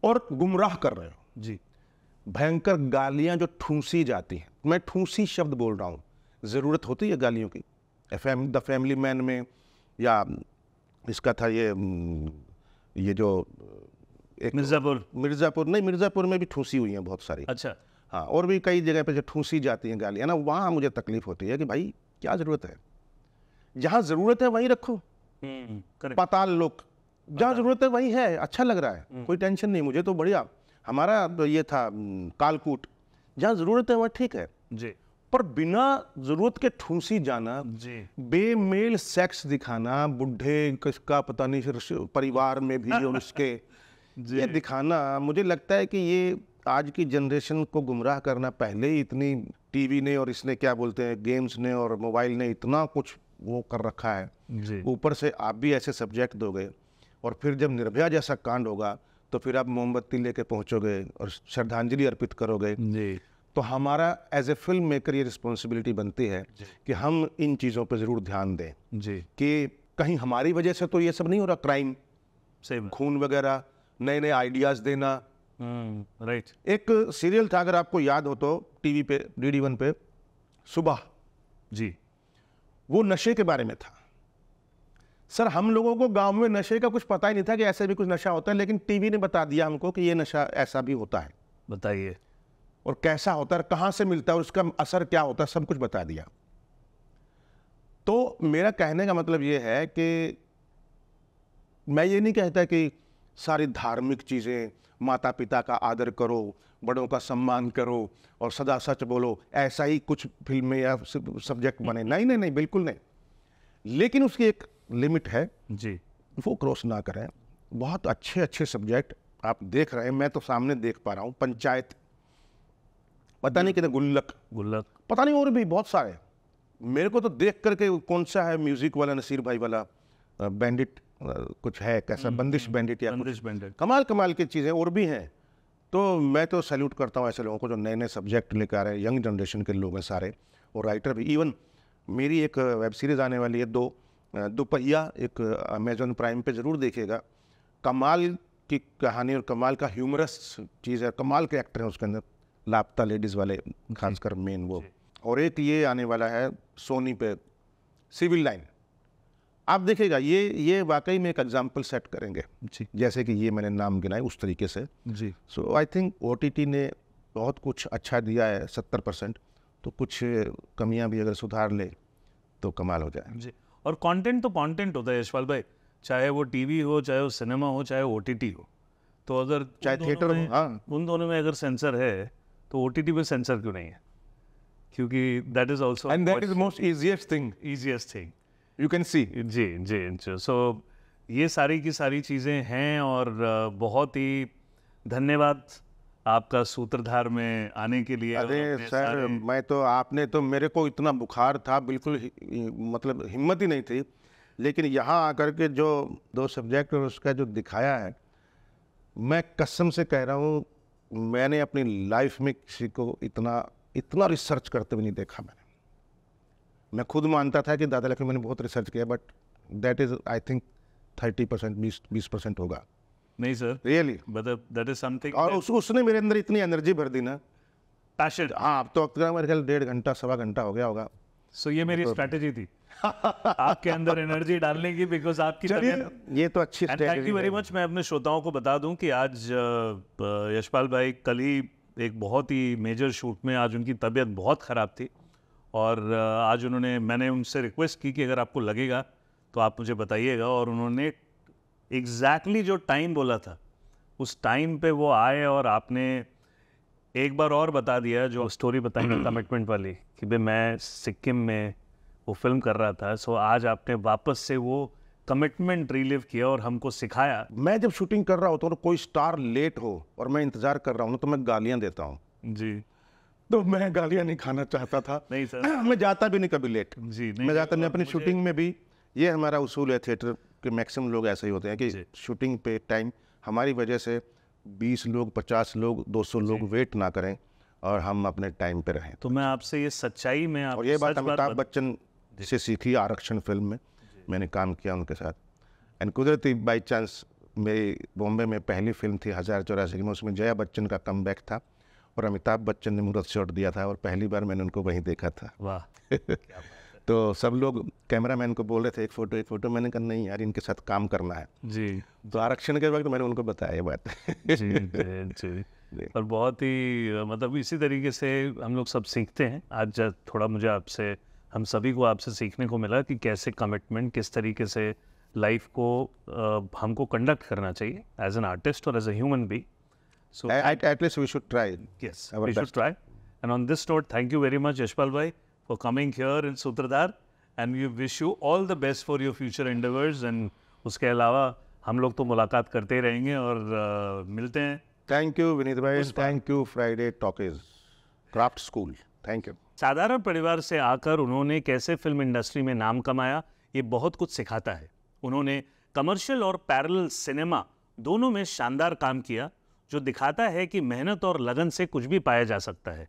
और गुमराह कर रहे हो।
जी,
भयंकर गालियां जो ठूंसी जाती हैं, मैं ठूंसी शब्द बोल रहा हूं, जरूरत होती है गालियों की। द फैमिली मैन में, या इसका था ये जो एक मिर्जापुर में भी ठूंसी हुई है बहुत सारी।
अच्छा,
हाँ, और भी कई जगह पे जो ठूंसी जाती हैं गालियां ना, वहाँ मुझे तकलीफ होती है कि भाई क्या ज़रूरत है? जहाँ ज़रूरत है वहीं रखो।
करेक्ट।
पाताल लोक, जहाँ ज़रूरत है वहीं है, अच्छा लग रहा है, कोई टेंशन नहीं, मुझे तो बढ़िया। हमारा तो ये था कालकूट, जहाँ ज़रूरत है वहाँ ठीक है,
जी,
पर बिना ज़रूरत के ठूंसी जाना,
जी,
बेमेल सेक्स दिखाना, बुढ़े किसका पता नहीं, फिर परिवार में भी और उसके ये दिखाना, मुझे लगता है कि ये आज की जनरेशन को गुमराह करना। पहले ही इतनी टीवी ने और इसने क्या बोलते हैं, गेम्स ने और मोबाइल ने इतना कुछ वो कर रखा है,
जी,
ऊपर से आप भी ऐसे सब्जेक्ट दोगे, और फिर जब निर्भया जैसा कांड होगा तो फिर आप मोमबत्ती लेके पहुंचोगे और श्रद्धांजलि अर्पित करोगे।
जी,
तो हमारा एज ए फिल्म मेकर ये रिस्पॉन्सिबिलिटी बनती है कि हम इन चीज़ों पर ज़रूर ध्यान दें
जी,
कि कहीं हमारी वजह से तो ये सब नहीं हो रहा, क्राइम,
सही बात।
खून वगैरह, नए नए आइडियाज़ देना।
राइट।
एक सीरियल था, अगर आपको याद हो तो, टीवी पे, DD1 पे, सुबह,
जी,
वो नशे के बारे में था। सर, हम लोगों को गांव में नशे का कुछ पता ही नहीं था कि ऐसे भी कुछ नशा होता है, लेकिन टीवी ने बता दिया हमको कि ये नशा ऐसा भी होता है,
बताइए।
और कैसा होता है, कहाँ से मिलता है और उसका असर क्या होता है, सब कुछ बता दिया। तो मेरा कहने का मतलब ये है कि मैं ये नहीं कहता कि सारी धार्मिक चीज़ें, माता पिता का आदर करो, बड़ों का सम्मान करो और सदा सच बोलो, ऐसा ही कुछ फिल्में या सब्जेक्ट बने। नहीं नहीं नहीं, बिल्कुल नहीं। लेकिन उसकी एक लिमिट है,
जी,
वो क्रॉस ना करें। बहुत अच्छे अच्छे सब्जेक्ट आप देख रहे हैं, मैं तो सामने देख पा रहा हूँ। पंचायत, पता नहीं कितने, गुल्लक, पता नहीं और भी बहुत सारे। मेरे को तो देख करके कौन सा है म्यूजिक वाला, नसीर भाई वाला, बैंडिट कुछ है, कैसा बंदिश बैंडिट या
बंदिश बैंडिट,
कमाल कमाल की चीज़ें और भी हैं। तो मैं तो सैल्यूट करता हूँ ऐसे लोगों को जो नए नए सब्जेक्ट लेकर आ रहे हैं। यंग जनरेशन के लोग हैं सारे, और राइटर भी। इवन मेरी एक वेब सीरीज़ आने वाली है, दोपहिया, एक अमेजोन प्राइम पे ज़रूर देखिएगा। कमाल की कहानी और कमाल का ह्यूमरस चीज़ है, कमाल के एक्टर हैं उसके अंदर, लापता लेडीज़ वाले खासकर मेन वो। और एक ये आने वाला है सोनी पे, सिविल लाइन। आप देखिएगा, ये वाकई में एक एग्जाम्पल सेट करेंगे
जी,
जैसे कि ये मैंने नाम गिनाए उस तरीके से
जी।
सो आई थिंक OTT ने बहुत कुछ अच्छा दिया है 70%, तो कुछ कमियां भी अगर सुधार ले तो कमाल हो जाए
जी। और कंटेंट तो कंटेंट होता है यशपाल भाई, चाहे वो टीवी हो, चाहे वो सिनेमा हो, चाहे OTT हो। तो अगर
चाहे थिएटर हो, हाँ,
उन दोनों में अगर सेंसर है तो OTT पे सेंसर क्यों नहीं है? क्योंकि that is also
and that is most easiest thing you can see.
जी जी। सो ये सारी की सारी चीज़ें हैं, और बहुत ही धन्यवाद आपका सूत्रधार में आने के लिए।
अरे सर, मैं तो, आपने तो, मेरे को इतना बुखार था, बिल्कुल मतलब हिम्मत ही नहीं थी, लेकिन यहाँ आकर के जो 2 सब्जेक्ट और उसका जो दिखाया है, मैं कसम से कह रहा हूँ, मैंने अपनी लाइफ में किसी को इतना रिसर्च करते हुए नहीं देखा। मैं खुद मानता था कि दादा लक्ष्मी मैंने बहुत रिसर्च किया, but that is I think 30%, 20% होगा।
नहीं सर,
रियली,
मतलब दैट इज समथिंग।
और उसने मेरे अंदर इतनी एनर्जी भर दी ना,
पैशन।
हाँ, अब तो मेरे ख्याल 1.5 घंटा, सवा घंटा हो गया होगा।
सो ये मेरी स्ट्रैटेजी थी आपके अंदर एनर्जी डालने की, बिकॉज आपकी तबीयत।
ये तो अच्छी
थैंक यू वेरी मच। मैं अपने श्रोताओं को बता दूं कि आज यशपाल भाई कल ही एक बहुत ही मेजर शूट में, आज उनकी तबीयत बहुत ख़राब थी, और आज मैंने उनसे रिक्वेस्ट की कि अगर आपको लगेगा तो आप मुझे बताइएगा, और उन्होंने एग्जैक्टली जो टाइम बोला था उस टाइम पे वो आए, और आपने एक बार और बता दिया जो स्टोरी बताई कमिटमेंट वाली, कि भाई मैं सिक्किम में वो फिल्म कर रहा था। सो आज आपने वापस से वो कमिटमेंट रिलीव किया और हमको सिखाया।
मैं जब शूटिंग कर रहा होता हूँ, कोई स्टार लेट हो और मैं इंतजार कर रहा हूँ ना, तो मैं गालियाँ देता हूँ।
जी,
तो मैं गालियाँ नहीं खाना चाहता था।
नहीं सर,
मैं जाता भी नहीं कभी लेट।
जी
मैं जाता नहीं। अपनी शूटिंग में भी ये हमारा उसूल है, थिएटर के मैक्सिमम लोग ऐसे ही होते हैं कि शूटिंग पे टाइम, हमारी वजह से 20 लोग, 50 लोग, 200 लोग वेट ना करें और हम अपने टाइम पे रहें।
तो मैं आपसे ये सच्चाई में
और ये बात अमिताभ बच्चन से सीखी, आरक्षण फिल्म में मैंने काम किया उनके साथ। एंड कुदरती बाई चांस मेरी बॉम्बे में पहली फिल्म थी 1084 में, उसमें जया बच्चन का कमबैक था और अमिताभ बच्चन ने मुहूर्त शॉट दिया था, और पहली बार मैंने उनको वहीं देखा था।
वाह
तो सब लोग कैमरामैन को बोल रहे थे एक फ़ोटो, मैंने कहा नहीं यार, इनके साथ काम करना है।
जी,
तो आरक्षण के वक्त मैंने उनको बताया ये बात।
जी। और बहुत ही मतलब इसी तरीके से हम लोग सब सीखते हैं। आज थोड़ा मुझे आपसे, हम सभी को आपसे सीखने को मिला कि कैसे कमिटमेंट, किस तरीके से लाइफ को हमको कंडक्ट करना चाहिए एज एन आर्टिस्ट और as a human being. So
at least we should try.
Yes, we should try. And on this note, thank you very much, Yashpal bhai, for coming here in Sutradhar, and we wish you all the best for your future endeavors. And उसके अलावा हम लोग तो मुलाकात करते ही रहेंगे और मिलते हैं।
Thank you विनीत भाई, thank you Friday Talkies, Craft School, thank you.
साधारण परिवार से आकर उन्होंने कैसे फिल्म इंडस्ट्री में नाम कमाया, ये बहुत कुछ सिखाता है। उन्होंने कमर्शियल और पैरेलल सिनेमा दोनों में शानदार काम किया, जो दिखाता है कि मेहनत और लगन से कुछ भी पाया जा सकता है।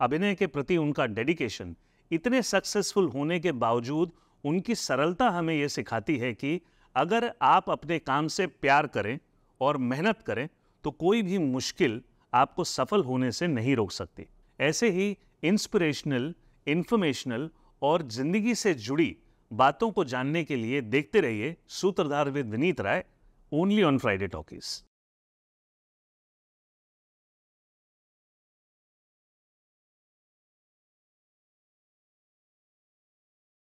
अभिनय के प्रति उनका डेडिकेशन, इतने सक्सेसफुल होने के बावजूद उनकी सरलता हमें यह सिखाती है कि अगर आप अपने काम से प्यार करें और मेहनत करें तो कोई भी मुश्किल आपको सफल होने से नहीं रोक सकती। ऐसे ही इंस्पिरेशनल, इंफॉर्मेशनल और जिंदगी से जुड़ी बातों को जानने के लिए देखते रहिए Sutradhar with Vineet Rai, only on Friday talkies.